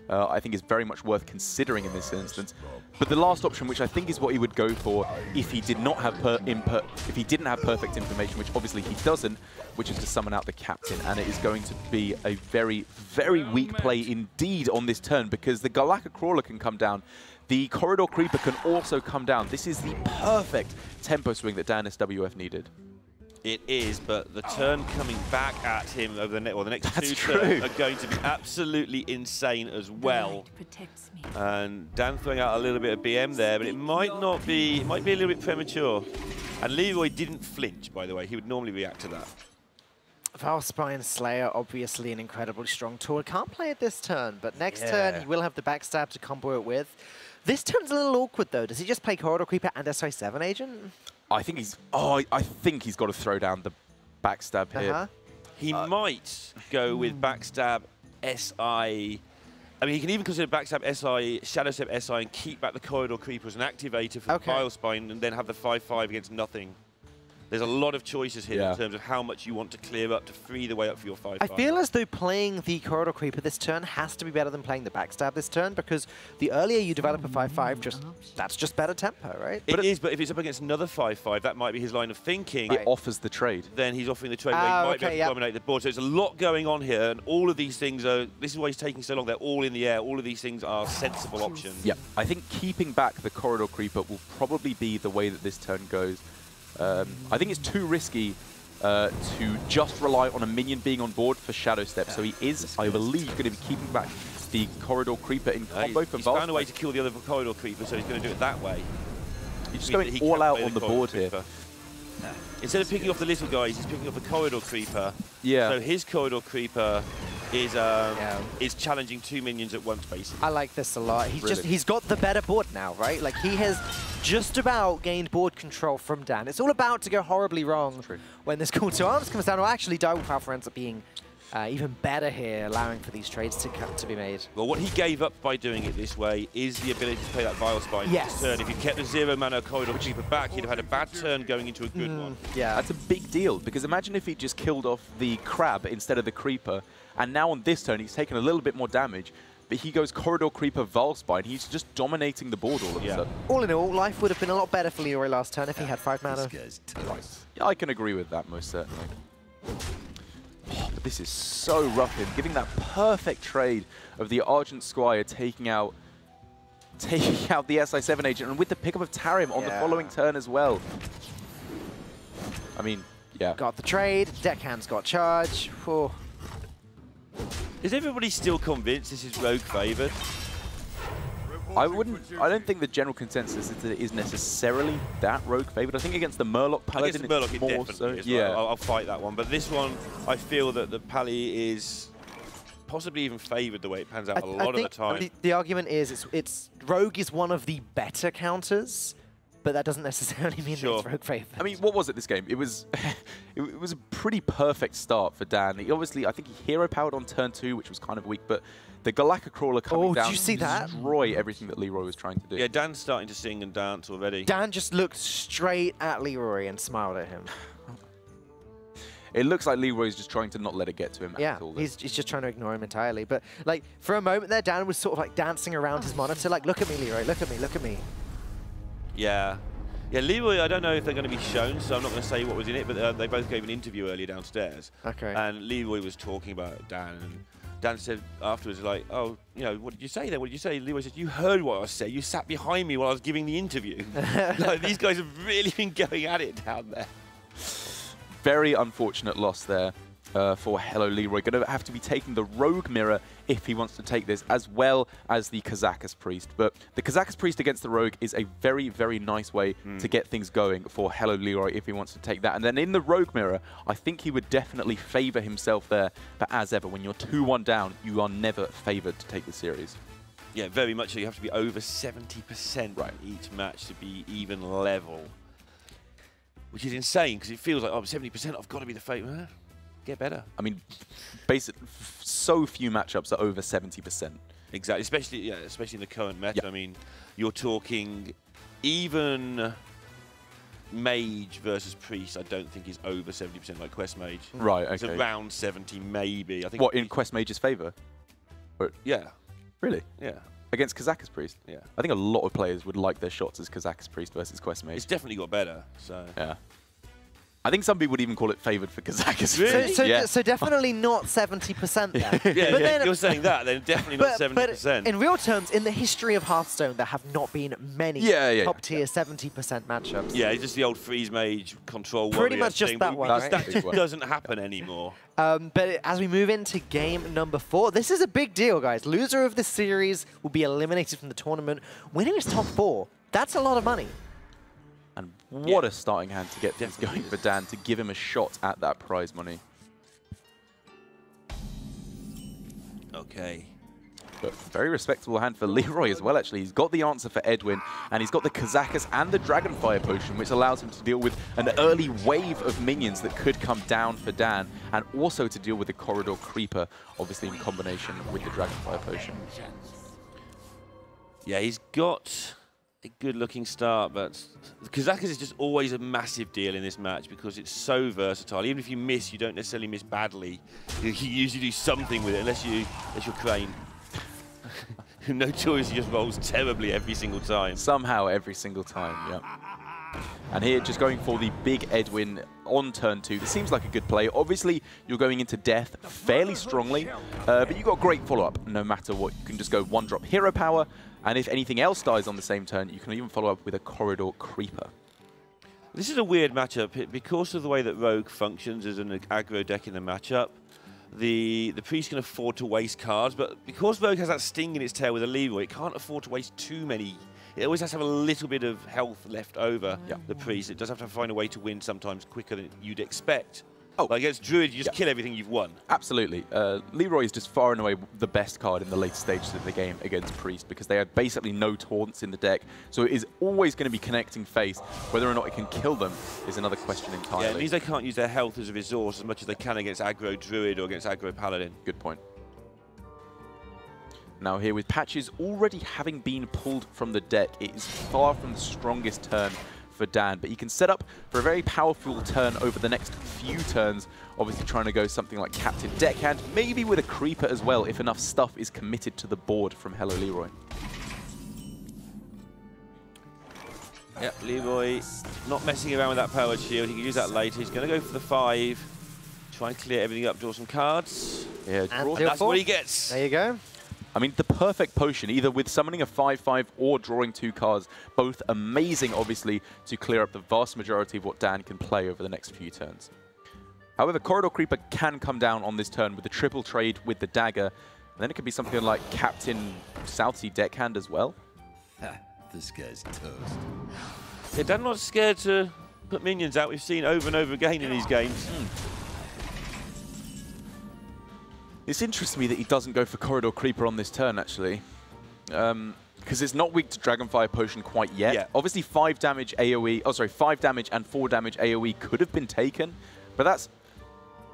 I think is very much worth considering in this instance. But the last option, which I think is what he would go for if he did not have if he didn't have perfect information, which obviously he doesn't, which is to summon out the captain, and it is going to be a very, very weak play indeed on this turn because the Galactic Crawler can come down. The Corridor Creeper can also come down. This is the perfect tempo swing that Danswf needed. It is, but the turn coming back at him over the next two turns are going to be absolutely insane as well. And Dan throwing out a little bit of BM there, but it might not be. It might be a little bit premature. And Leroy didn't flinch, by the way. He would normally react to that. Valspine Slayer, obviously an incredibly strong tool. Can't play it this turn, but next turn he will have the backstab to combo it with. This turn's a little awkward though. Does he just play Corridor Creeper and SI7 agent? I think he's. Oh, I think he's got to throw down the backstab here. He might go with backstab SI. I mean, he can even consider backstab SI, shadow step SI, and keep back the Corridor Creeper as an activator for Vilespine, and then have the 5/5 against nothing. There's a lot of choices here in terms of how much you want to clear up to free the way up for your 5/5. I feel as though playing the Corridor Creeper this turn has to be better than playing the backstab this turn, because the earlier you develop a 5/5, that's just better tempo, right? It is, but if it's up against another 5/5, that might be his line of thinking. It offers the trade. Then he's offering the trade where he might be able to dominate the board. So there's a lot going on here, and all of these things are, this is why he's taking so long, they're all in the air. All of these things are sensible options. Yeah, I think keeping back the Corridor Creeper will probably be the way that this turn goes. I think it's too risky to just rely on a minion being on board for Shadow Step. So he is, I believe, going to be keeping back the Corridor Creeper in combo for Valspine. He's found a way to kill the other Corridor Creeper, so he's going to do it that way. He's just going all out on the board here. Instead of picking off the little guys, he's picking off the Corridor Creeper. Yeah. So his Corridor Creeper is challenging two minions at once, basically. I like this a lot. He's got the better board now, right? Like, he has just about gained board control from Dan. It's all about to go horribly wrong when this call to arms comes down. Or actually, Direwolf Alpha ends up being even better here, allowing for these trades to be made. Well, what he gave up by doing it this way is the ability to play that Vilespine this turn. If you kept the 0-mana Corridor Creeper back, he'd have had a bad turn going into a good one. Yeah, that's a big deal, because imagine if he just killed off the Crab instead of the Creeper, and now on this turn he's taken a little bit more damage, but he goes Corridor Creeper Vilespine. He's just dominating the board all of a sudden. All in all, life would have been a lot better for Leroy last turn if he had 5 mana. Yeah, I can agree with that most certainly. Oh, but this is so rough in giving that perfect trade of the Argent Squire taking out the SI7 agent, and with the pickup of Tarim on the following turn as well. I mean, got the trade. Deckhand's got charge. Oh. Is everybody still convinced this is rogue favoured? I don't think the general consensus is that it is necessarily that rogue favoured. I think against the Murloc Paladin, Murloc it's more so. Yeah, I'll fight that one. But this one, I feel that the Pally is possibly even favoured the way it pans out a lot of the time. The argument is it's rogue is one of the better counters, but that doesn't necessarily mean that it's rogue favoured. I mean, what was it this game? It was it was a pretty perfect start for Dan. He obviously, I think he hero powered on turn 2, which was kind of weak, but the Galactic Crawler coming down did you see that? Destroy everything that Leroy was trying to do. Yeah, Dan's starting to sing and dance already. Dan just looked straight at Leroy and smiled at him. It looks like Leroy's just trying to not let it get to him at all. He's just trying to ignore him entirely. But like for a moment there, Dan was sort of like dancing around his monitor, like, look at me, Leroy, look at me, look at me. Yeah. Yeah, Leroy, I don't know if they're going to be shown, so I'm not going to say what was in it, but they both gave an interview earlier downstairs. Okay. And Leroy was talking about Dan, and Dan said afterwards, like, oh, you know, what did you say then? What did you say? Leroy said, you heard what I said. You sat behind me while I was giving the interview. Like, these guys have really been going at it down there. Very unfortunate loss there for Helloleeroy. Going to have to be taking the Rogue Mirror if he wants to take this, as well as the Kazakus Priest. But the Kazakus Priest against the Rogue is a very, very nice way to get things going for Helloleeroy if he wants to take that. And then in the Rogue Mirror, I think he would definitely favour himself there. But as ever, when you're 2-1 down, you are never favoured to take the series. Yeah, very much so. You have to be over 70% in each match to be even level. Which is insane, because it feels like, oh, 70%, I've got to be the favourite. Get better. I mean, basically, so few matchups are over 70%. Exactly, especially in the current meta. I mean, you're talking even Mage versus Priest, I don't think is over 70% like Quest Mage. Right, okay. It's around 70 maybe. I think. What, in Quest Mage's favour? Yeah. Really? Yeah. Against Kazakus Priest? Yeah. I think a lot of players would like their shots as Kazakus Priest versus Quest Mage. It's definitely got better, so. Yeah. I think some people would even call it favoured for Kazakus. Really? So definitely not 70% then. Yeah, then, you're saying that, then definitely not 70%. But in real terms, in the history of Hearthstone, there have not been many top-tier 70% matchups. Yeah, it's just the old freeze mage control Pretty much just thing, that one, right? That just doesn't happen anymore. But as we move into game number 4, this is a big deal, guys. Loser of this series will be eliminated from the tournament. Winning his top 4, that's a lot of money. And what a starting hand to get things going for Dan, to give him a shot at that prize money. Okay. But very respectable hand for Leroy as well, actually. He's got the answer for Edwin, and he's got the Kazakus and the Dragonfire Potion, which allows him to deal with an early wave of minions that could come down for Dan, and also to deal with the Corridor Creeper, obviously in combination with the Dragonfire Potion. Yeah, he's got a good-looking start, but Kazakus is just always a massive deal in this match because it's so versatile. Even if you miss, you don't necessarily miss badly. You usually do something with it, unless you're Crane, who notoriously just rolls terribly every single time. Somehow every single time, yeah. And here, just going for the big Edwin on turn 2. This seems like a good play. Obviously, you're going into death fairly strongly, but you've got great follow-up no matter what. You can just go 1-drop hero power, and if anything else dies on the same turn, you can even follow up with a Corridor Creeper. This is a weird matchup. Because of the way that Rogue functions as an aggro deck in the matchup, the Priest can afford to waste cards, but because Rogue has that sting in its tail with a Leroy, it can't afford to waste too many. It always has to have a little bit of health left over, the Priest. It does have to find a way to win sometimes quicker than you'd expect. Oh, like against Druid, you just kill everything you've won. Absolutely. Leroy is just far and away the best card in the later stages of the game against Priest because they have basically no taunts in the deck. So it is always going to be connecting face. Whether or not it can kill them is another question entirely. Yeah, it means they can't use their health as a resource as much as they can against aggro Druid or against aggro Paladin. Good point. Now here with Patches already having been pulled from the deck, it is far from the strongest turn for Dan, but he can set up for a very powerful turn over the next few turns, obviously trying to go something like Captain Deckhand, maybe with a Creeper as well if enough stuff is committed to the board from Helloleeroy. Yep, Leroy not messing around with that powered shield. He can use that later. He's going to go for the 5, try and clear everything up, draw some cards. Yeah, draw. That's what he gets. There you go. I mean, the perfect potion, either with summoning a 5/5 or drawing 2 cards, both amazing, obviously, to clear up the vast majority of what Dan can play over the next few turns. However, Corridor Creeper can come down on this turn with the triple trade with the dagger, and then it could be something like Captain Southsea Deckhand as well. This guy's toast. Yeah, Dan's not scared to put minions out. We've seen over and over again in these games. This interests me that he doesn't go for Corridor Creeper on this turn, actually. Because it's not weak to Dragonfire Potion quite yet. Yeah. Obviously, 5 damage AoE, 5 damage and 4 damage AoE could have been taken, but that's,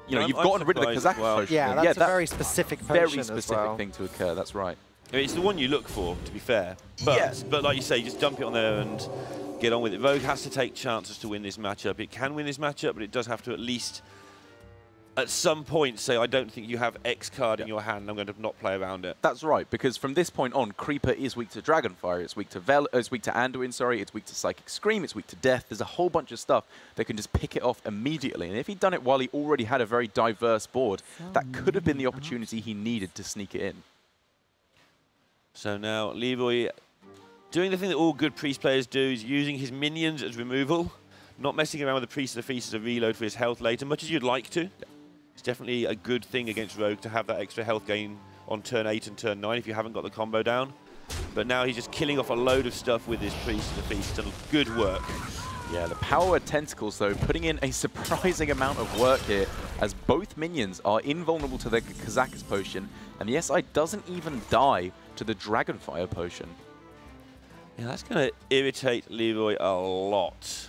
you know, you've gotten rid of the Kazakus Potion. Yeah, that's a very specific potion very specific thing to occur, that's right. I mean, it's the one you look for, to be fair. But like you say, just dump it on there and get on with it. Rogue has to take chances to win this matchup. It can win this matchup, but it does have to at least, at some point, say, I don't think you have X card in your hand, I'm going to not play around it. That's right, because from this point on, Creeper is weak to Dragonfire, it's weak to Anduin, sorry, it's weak to Psychic Scream, it's weak to Death. There's a whole bunch of stuff that can just pick it off immediately. And if he'd done it while he already had a very diverse board, that could have been the opportunity he needed to sneak it in. So now, Leroy doing the thing that all good Priest players do, is using his minions as removal, not messing around with the Priest of the Feast as a reload for his health later, much as you'd like to. It's definitely a good thing against Rogue to have that extra health gain on turn 8 and turn 9 if you haven't got the combo down. But now he's just killing off a load of stuff with his Priest of the Feast. Done good work. Yeah, the Power Tentacles, though, putting in a surprising amount of work here, as both minions are invulnerable to the Kazakus Potion, and the SI doesn't even die to the Dragonfire Potion. Yeah, that's going to irritate Leroy a lot.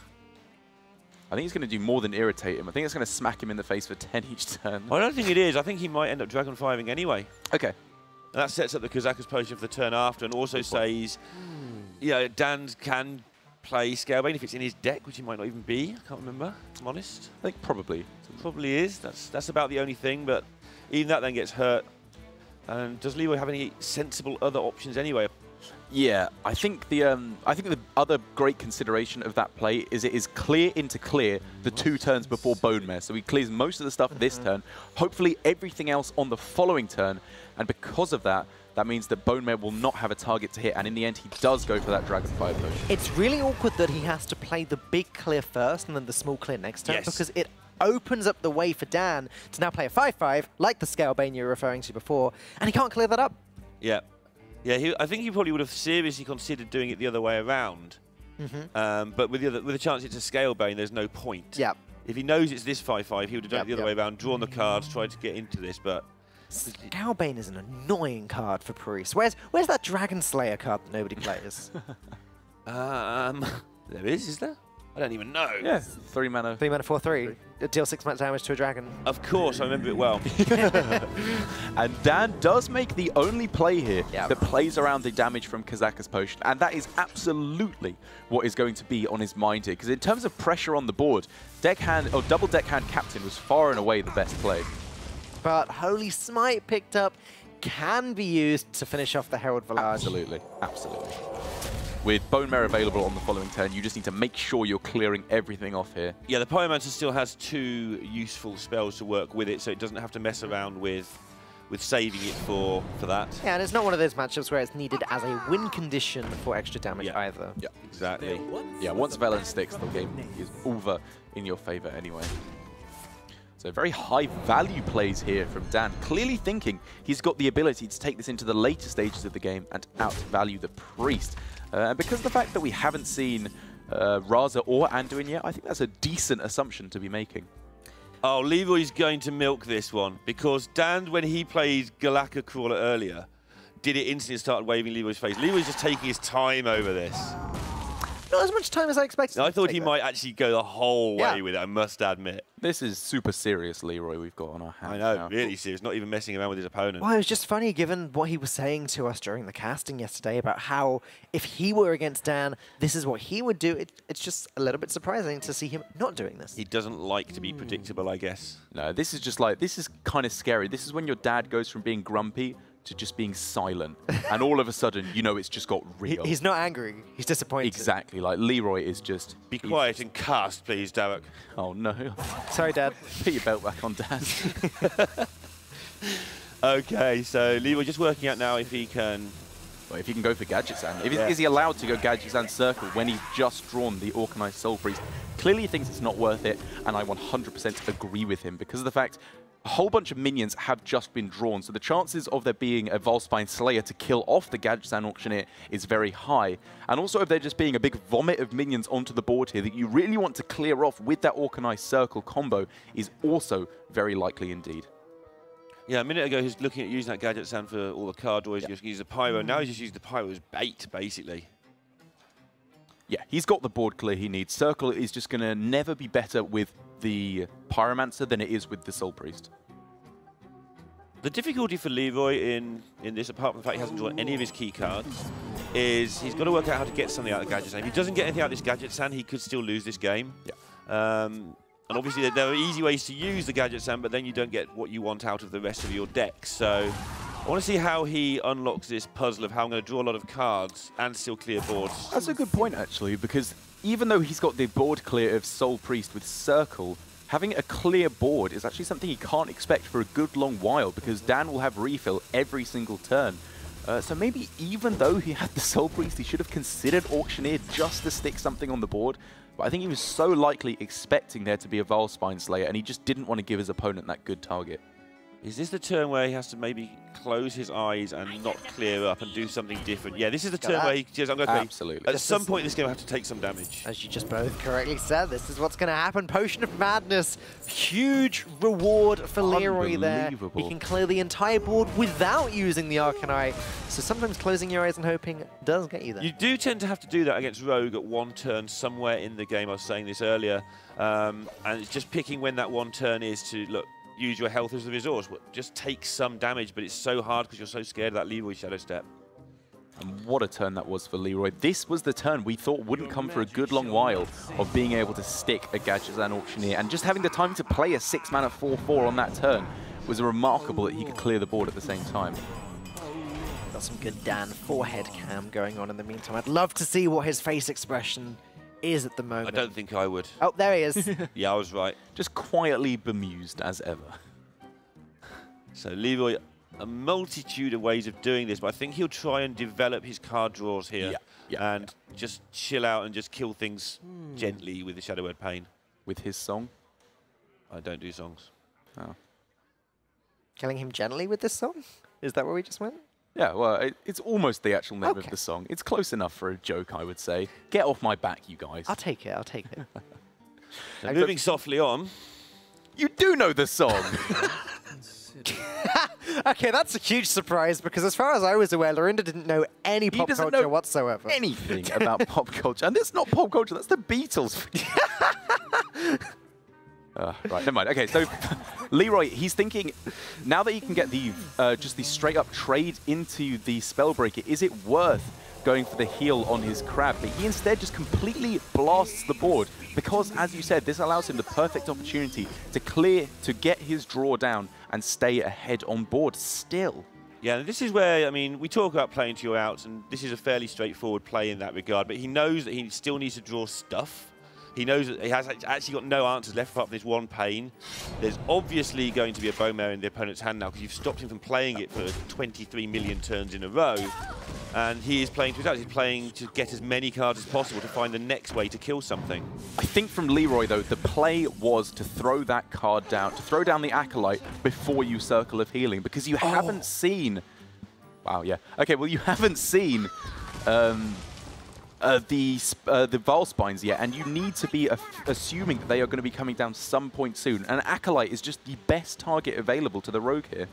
I think he's going to do more than irritate him. I think it's going to smack him in the face for 10 each turn. I don't think it is. I think he might end up Dragonfiring anyway. Okay. And that sets up the Kazakus potion for the turn after, and also says, Dan can play Scalebane if it's in his deck, which he might not even be. I can't remember, if I'm honest. I think probably. It probably is. That's about the only thing, but even that then gets hurt. And does Leroy have any sensible other options anyway? Yeah, I think the other great consideration of that play is it is clear into clear the 2 turns before Bone Mare. So he clears most of the stuff this turn, hopefully everything else on the following turn, and because of that, that means that Bone Mare will not have a target to hit, and in the end he does go for that Dragonfire potion. It's really awkward that he has to play the big clear first and then the small clear next turn, because it opens up the way for Dan to now play a 5-5, like the Scalebane you were referring to before, and he can't clear that up. Yeah. Yeah, I think he probably would have seriously considered doing it the other way around. But with the chance it's a Scalebane, there's no point. Yeah. If he knows it's this 5-5, he would have done it the other way around, drawn the cards, tried to get into this, but... Scalebane is an annoying card for Priest. Where's that Dragon Slayer card that nobody plays? There is there? I don't even know. Yeah, 3 mana. 3 mana, 4/3. Deal 6 much damage to a dragon. Of course, I remember it well. And Dan does make the only play here that plays around the damage from Kazakus Potion, and that is absolutely what is going to be on his mind here. Because in terms of pressure on the board, double deckhand Captain was far and away the best play. But Holy Smite picked up can be used to finish off the Herald Village. Absolutely, absolutely. With Bone Mare available on the following turn, you just need to make sure you're clearing everything off here. Yeah, the Pyromancer still has 2 useful spells to work with it, so it doesn't have to mess around with saving it for that. Yeah, and it's not one of those matchups where it's needed as a win condition for extra damage either. Yeah, exactly. Yeah, once Velen sticks, the game is over in your favor anyway. So very high value plays here from Dan, clearly thinking he's got the ability to take this into the later stages of the game and outvalue the Priest. Because of the fact that we haven't seen Raza or Anduin yet, I think that's a decent assumption to be making. Oh, Leroy's going to milk this one, because Dan, when he played Galaka Crawler earlier, did it instantly and started waving Leroy's face. Leroy's just taking his time over this. Not as much time as I expected. I thought he might actually go the whole way with it, I must admit. This is super serious Leroy we've got on our hands. I know, now. really serious, not even messing around with his opponent. Well, it was just funny given what he was saying to us during the casting yesterday about how if he were against Dan, this is what he would do. It's just a little bit surprising to see him not doing this. He doesn't like to be predictable, I guess. No, this is just like, this is kind of scary. This is when your dad goes from being grumpy to just being silent. And all of a sudden, you know it's just got real. He's not angry. He's disappointed. Exactly. Like, Leroy is just... Be quiet and cast, please, Derek. Oh, no. Sorry, Dad. Put your belt back on, Dad. Okay, so Leroy just working out now if he can... Well, if he can go for Gadgetzan. Is he allowed to go Gadgetzan Circle when he's just drawn the Organized Soul Priest? Clearly he thinks it's not worth it, and I 100% agree with him because of the fact a whole bunch of minions have just been drawn, so the chances of there being a Volspine Slayer to kill off the Gadgetzan Auctioneer is very high. And also of there just being a big vomit of minions onto the board here that you really want to clear off with that Organized Circle combo is also very likely indeed. Yeah, a minute ago he was looking at using that Gadgetzan for all the card draws. He used the Pyro. Now he's just used the Pyro as bait, basically. Yeah, he's got the board clear he needs. Circle is just going to never be better with the Pyromancer than it is with the Soul Priest. The difficulty for Leroy in this, apart from the fact he hasn't drawn any of his key cards, is he's got to work out how to get something out of Gadgetzan. If he doesn't get anything out of this Gadgetzan, he could still lose this game. Yeah. And obviously there are easy ways to use the Gadgetzan, but then you don't get what you want out of the rest of your deck. So I want to see how he unlocks this puzzle of how I'm going to draw a lot of cards and still clear boards. That's a good point, actually, because even though he's got the board clear of Soul Priest with Circle, having a clear board is actually something he can't expect for a good long while, because Dan will have refill every single turn. So maybe even though he had the Soul Priest, he should have considered Auctioneer just to stick something on the board. But I think he was so likely expecting there to be a Volspine Slayer, and he just didn't want to give his opponent that good target. Is this the turn where he has to maybe close his eyes and not clear up and do something different? Yeah, this is the turn where he says, I'm going to absolutely. At some point in this game, I have to take some damage. As you just both correctly said, this is what's going to happen. Potion of Madness. Huge reward for Leroy there. He can clear the entire board without using the Arcanine. So sometimes closing your eyes and hoping does get you there. You do tend to have to do that against Rogue at one turn somewhere in the game. I was saying this earlier. And it's just picking when that one turn is to, look, use your health as a resource. Just take some damage, but it's so hard because you're so scared of that Leroy Shadow Step. And what a turn that was for Leroy. This was the turn we thought wouldn't come for a good long while of being able to stick a Gadgetzan Auctioneer, and just having the time to play a 6-mana 4/4 on that turn was remarkable that he could clear the board at the same time. Got some good Dan forehead cam going on in the meantime. I'd love to see what his face expression is at the moment. I don't think I would. Oh, there he is. Yeah, I was right. Just quietly bemused as ever. So Leroy, a multitude of ways of doing this, but I think he'll try and develop his card draws here and just chill out and just kill things gently with the Shadow Word Pain. With his song? I don't do songs. Oh. Killing him gently with this song? Is that where we just went? Yeah, well, it's almost the actual name of the song. It's close enough for a joke, I would say. Get off my back, you guys. I'll take it, I'll take it. So moving softly on. You do know the song! Okay, that's a huge surprise, because as far as I was aware, Lorinda didn't know any pop culture whatsoever. Anything about pop culture. And it's not pop culture, that's the Beatles. Right, never mind. Okay, so Leroy, he's thinking, now that he can get the just the straight-up trade into the Spellbreaker, is it worth going for the heal on his Crab? But he instead just completely blasts the board because, as you said, this allows him the perfect opportunity to get his draw down and stay ahead on board still. Yeah, and this is where, I mean, we talk about playing to your outs, and this is a fairly straightforward play in that regard, but he knows that he still needs to draw stuff. He knows that he has actually got no answers left apart from this one Pain. There's obviously going to be a Bone Mare in the opponent's hand now because you've stopped him from playing it for 23 million turns in a row. And he is playing to his outs. He's playing to get as many cards as possible to find the next way to kill something. I think from Leroy, though, the play was to throw that card down, to throw down the Acolyte before you Circle of Healing, because you haven't seen... Wow, yeah. Okay, well, you haven't seen... the Valspines yet, and you need to be assuming that they are going to be coming down some point soon. And Acolyte is just the best target available to the Rogue here.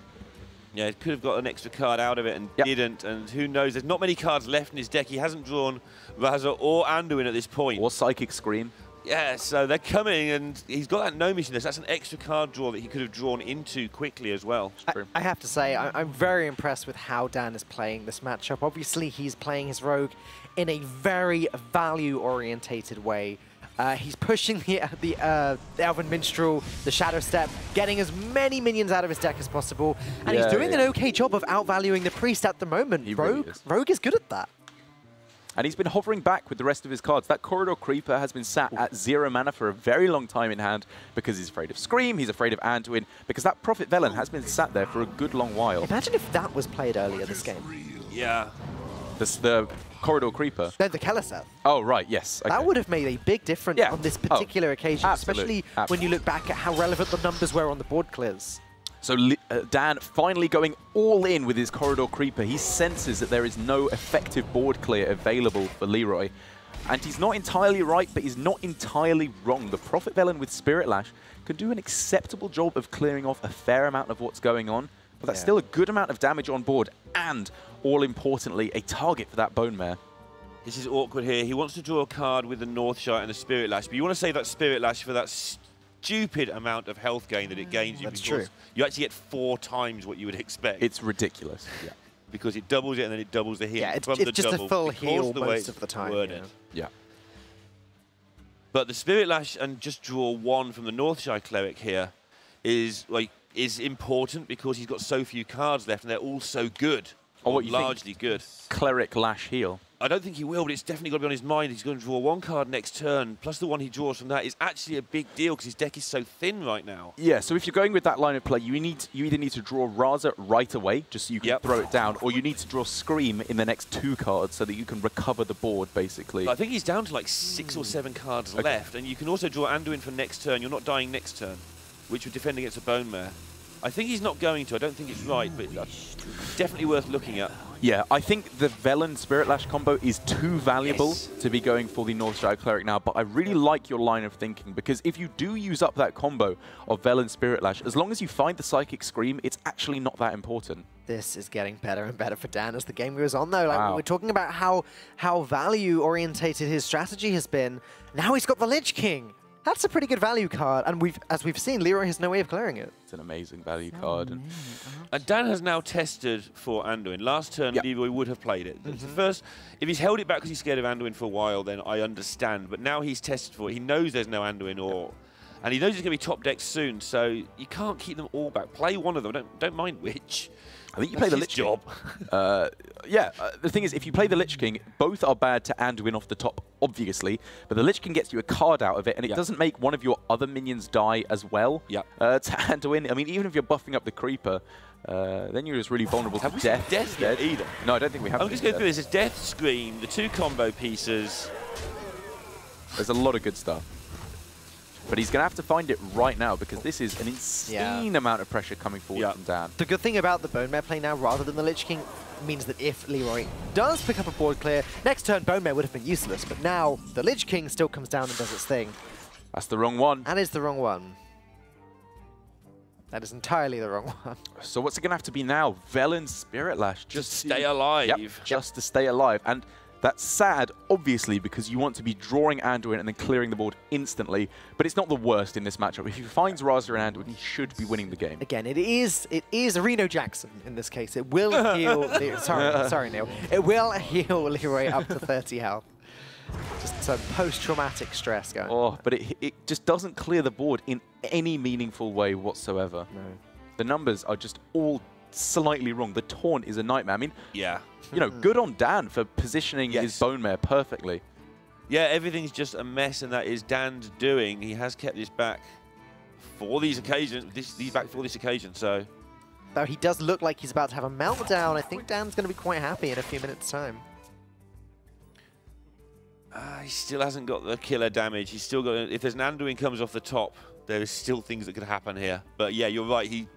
Yeah, it could have got an extra card out of it and didn't, and who knows, there's not many cards left in his deck. He hasn't drawn Razor or Anduin at this point. Or Psychic Scream. Yeah, so they're coming, and he's got that No Mission. That's an extra card draw that he could have drawn into quickly as well. I have to say, I'm very impressed with how Dan is playing this matchup. Obviously, he's playing his Rogue in a very value-orientated way. He's pushing the Elven Minstrel, the Shadow Step, getting as many minions out of his deck as possible, and he's doing an okay job of outvaluing the Priest at the moment. Rogue is good at that. And he's been hovering back with the rest of his cards. That Corridor Creeper has been sat at 0 mana for a very long time in hand because he's afraid of Scream, he's afraid of Anduin, because that Prophet Velen has been sat there for a good long while. Imagine if that was played earlier this game. Yeah. The Corridor Creeper. No, the Keleseth. Oh, right, yes. Okay. That would have made a big difference on this particular occasion, especially when you look back at how relevant the numbers were on the board clears. So Dan finally going all in with his Corridor Creeper. He senses that there is no effective board clear available for Leroy. And he's not entirely right, but he's not entirely wrong. The Prophet Velen with Spirit Lash can do an acceptable job of clearing off a fair amount of what's going on. But that's still a good amount of damage on board. And, all importantly, a target for that Bone Mare. This is awkward here. He wants to draw a card with the Northshire and the Spirit Lash, but you want to save that Spirit Lash for that stupid amount of health gain that it gains you. That's true. You actually get 4 times what you would expect. It's ridiculous. Yeah. Because it doubles it and then it doubles the heal. Yeah, it's just a full heal most of the time. Yeah. But the Spirit Lash and just draw 1 from the Northshire Cleric here is important because he's got so few cards left and they're all so good. Or what you largely good. Cleric Lash heal. I don't think he will, but it's definitely got to be on his mind. He's going to draw 1 card next turn, plus the one he draws from that is actually a big deal because his deck is so thin right now. Yeah, so if you're going with that line of play, you either need to draw Raza right away, just so you can throw it down, or you need to draw Scream in the next 2 cards so that you can recover the board, basically. I think he's down to like 6 or 7 cards left, and you can also draw Anduin for next turn. You're not dying next turn, which would defend against a Bone Mare. I think he's not going to. I don't think it's right, but definitely worth looking at. Yeah, I think the Velen Spirit Lash combo is too valuable to be going for the Northshire Cleric now, but I really like your line of thinking, because if you do use up that combo of Velen Spirit Lash, as long as you find the Psychic Scream, it's actually not that important. This is getting better and better for Dan as the game goes on, though. Like, we're talking about how value-orientated his strategy has been. Now he's got the Lich King. That's a pretty good value card, and as we've seen, Leroy has no way of clearing it. It's an amazing value card. And Dan has now tested for Anduin. Last turn, Leroy would have played it. The first, if he's held it back because he's scared of Anduin for a while, then I understand. But now he's tested for it. He knows there's no Anduin, and he knows he's going to be top decked soon. So you can't keep them all back. Play one of them. Don't mind which. I think you play the Lich King. The thing is, if you play the Lich King, both are bad to Anduin off the top, obviously, but the Lich King gets you a card out of it, and it doesn't make one of your other minions die as well to Anduin. I mean, even if you're buffing up the Creeper, then you're just really vulnerable to death. Death yet either? No, I don't think we have. I'm just going through this. It's Death, Scream, the 2 combo pieces. There's a lot of good stuff. But he's going to have to find it right now because this is an insane amount of pressure coming forward from Dan. The good thing about the Bone Mare play now, rather than the Lich King, means that if Leroy does pick up a board clear, next turn Bone Mare would have been useless. But now the Lich King still comes down and does its thing. That's the wrong one. That is the wrong one. That is entirely the wrong one. So what's it going to have to be now? Velen's Spirit Lash. Just stay alive. Just to stay alive. And that's sad, obviously, because you want to be drawing Anduin and then clearing the board instantly, but it's not the worst in this matchup. If he finds Raza and Anduin, he should be winning the game. Again, it is Reno Jackson in this case. It will heal... sorry, Neil. It will heal Leroy up to 30 health. Just some post-traumatic stress going on. But it just doesn't clear the board in any meaningful way whatsoever. No. The numbers are just all slightly wrong. The taunt is a nightmare. I mean, you know, good on Dan for positioning his Bone Mare perfectly. Yeah, everything's just a mess, and that is Dan's doing. He has kept this back for these occasions. These back for this occasion, so. Though he does look like he's about to have a meltdown. I think Dan's going to be quite happy in a few minutes' time. He still hasn't got the killer damage. He's still got. If there's an Anduin comes off the top, there is still things that could happen here. But yeah, you're right.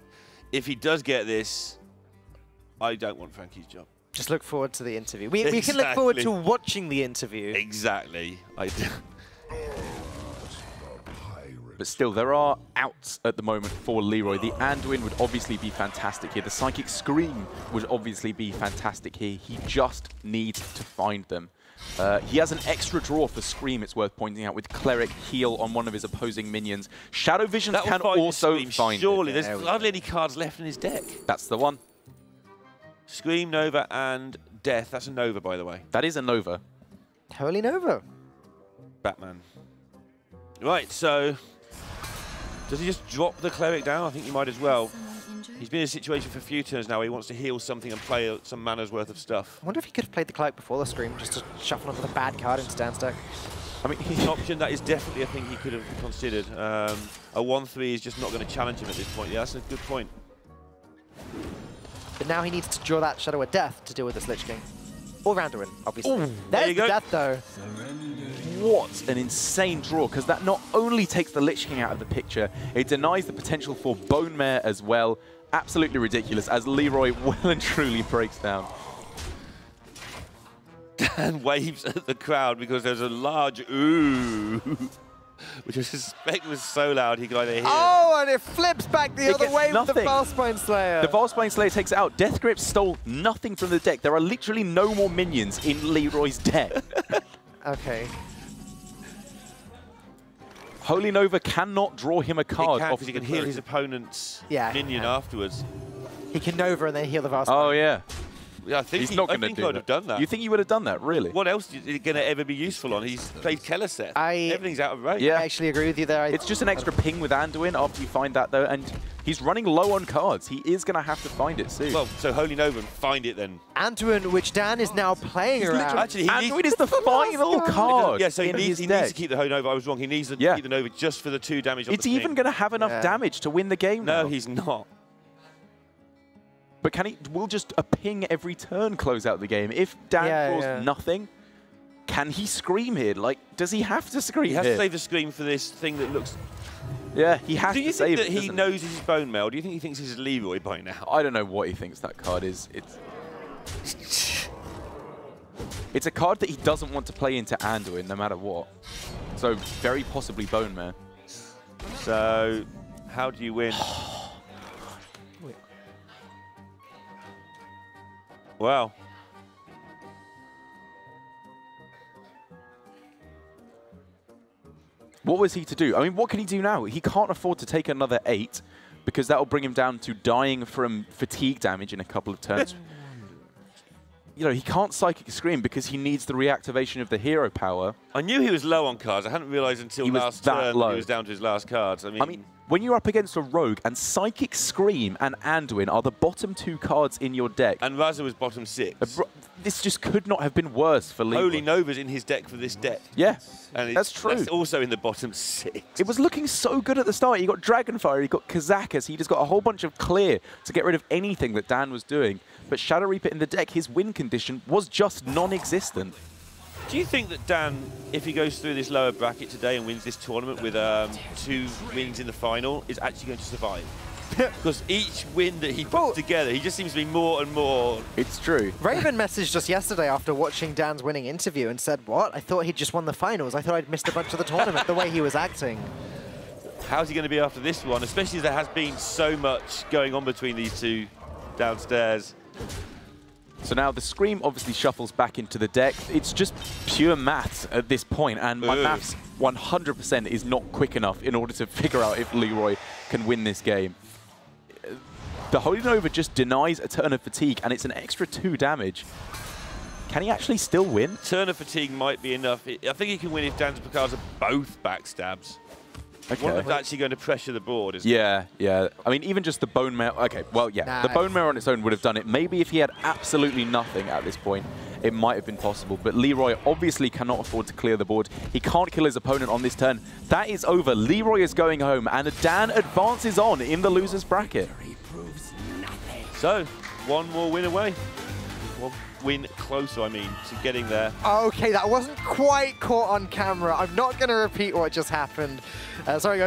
If he does get this, I don't want Frankie's job. Just look forward to the interview. We can look forward to watching the interview. Exactly. But still, there are outs at the moment for Leroy. The Anduin would obviously be fantastic here. The Psychic Scream would obviously be fantastic here. He just needs to find them. He has an extra draw for Scream, it's worth pointing out, with Cleric heal on one of his opposing minions. Shadow Visions can also find Surely, it. there's hardly any cards left in his deck. That's the one. Scream, Nova, and Death. That's a Nova, by the way. That is a Nova. Holy Nova. Batman. Right, so does he just drop the Cleric down? I think he might as well. He's been in a situation for a few turns now where he wants to heal something and play some mana's worth of stuff. I wonder if he could have played the Cleric before the Scream, just to shuffle up with a bad card into Dan's deck. I mean, he's an option. That is definitely a thing he could have considered. A 1-3 is just not going to challenge him at this point. Yeah, that's a good point. But now he needs to draw that Shadow of Death to deal with this Lich King. Or Randuin, obviously. Ooh, There's the Death, though. What an insane draw, because that not only takes the Lich King out of the picture, it denies the potential for Bone Mare as well. Absolutely ridiculous, as Leroy well and truly breaks down. Dan waves at the crowd because there's a large ooh, which I suspect was so loud he could either hear. Oh, and it flips back the other way with the Valspine Slayer. The Valspine Slayer takes it out. Death Grip stole nothing from the deck. There are literally no more minions in Leroy's deck. Okay. Holy Nova cannot draw him a card. Because he can heal his opponent's minion afterwards. He can Nova and then heal the Valspine. Oh, yeah. Yeah, I think he's not going to do that. I'd have done that. You think he would have done that, really? What else is it going to ever be useful on? He's played Kellerset. Everything's out of range. Yeah. I actually agree with you there. It's just an extra ping with Anduin after you find that, though, and he's running low on cards. He is going to have to find it soon. Well, so Holy Nova, find it then. Anduin, which Dan is now playing around. Actually, Anduin is the final card. Yeah, so he needs to keep the Holy Nova. I was wrong. He needs to keep the Nova just for the 2 damage on It's the even going to have enough damage to win the game now. No, he's not. But can he? Will just a ping every turn close out the game? If Dan draws nothing, can he Scream here? Like, does he have to Scream He has to save the Scream for this thing that looks... Yeah, he has to save it. Do you think that he knows this is Bone Mare? Do you think he thinks this is Leroy by now? I don't know what he thinks that card is. It's a card that he doesn't want to play into Anduin no matter what. So, very possibly Bone Mare. So, how do you win? Wow. What was he to do? I mean, what can he do now? He can't afford to take another 8 because that will bring him down to dying from fatigue damage in a couple of turns. You know, he can't Psychic Scream because he needs the reactivation of the hero power. I knew he was low on cards. I hadn't realised until last turn he was down to his last cards. I mean, when you're up against a Rogue and Psychic Scream and Anduin are the bottom 2 cards in your deck. And Raza was bottom 6. This just could not have been worse for Leroy. Holy Nova's in his deck for this deck. Yeah, and that's true. That's also in the bottom 6. It was looking so good at the start. He got Dragonfire, he got Kazakus, he just got a whole bunch of clear to get rid of anything that Dan was doing. But Shadow Reaper in the deck, his win condition was just non-existent. Do you think that Dan, if he goes through this lower bracket today and wins this tournament with 2 wins in the final, is actually going to survive? Because each win that he puts together, he just seems to be more and more... It's true. Raven messaged us yesterday after watching Dan's winning interview and said, what? I thought he'd just won the finals. I thought I'd missed a bunch of the tournament, the way he was acting. How's he going to be after this one? Especially as there has been so much going on between these two downstairs. So now the Scream obviously shuffles back into the deck. It's just pure maths at this point, and my maths 100% is not quick enough in order to figure out if Leroy can win this game. The Holy Nova just denies a turn of fatigue, and it's an extra 2 damage. Can he actually still win? Turn of fatigue might be enough. I think he can win if Dan's Picards are both backstabs. Okay. One of them's actually going to pressure the board, isn't it? Yeah. I mean, even just the Bone Marrow. Okay, well, yeah. The Bone Marrow on its own would have done it. Maybe if he had absolutely nothing at this point, it might have been possible. But Leroy obviously cannot afford to clear the board. He can't kill his opponent on this turn. That is over. Leroy is going home, and Dan advances on in the loser's bracket. So, one more win away. One win closer, I mean, to getting there. Okay, that wasn't quite caught on camera. I'm not going to repeat what just happened. Sorry, guys.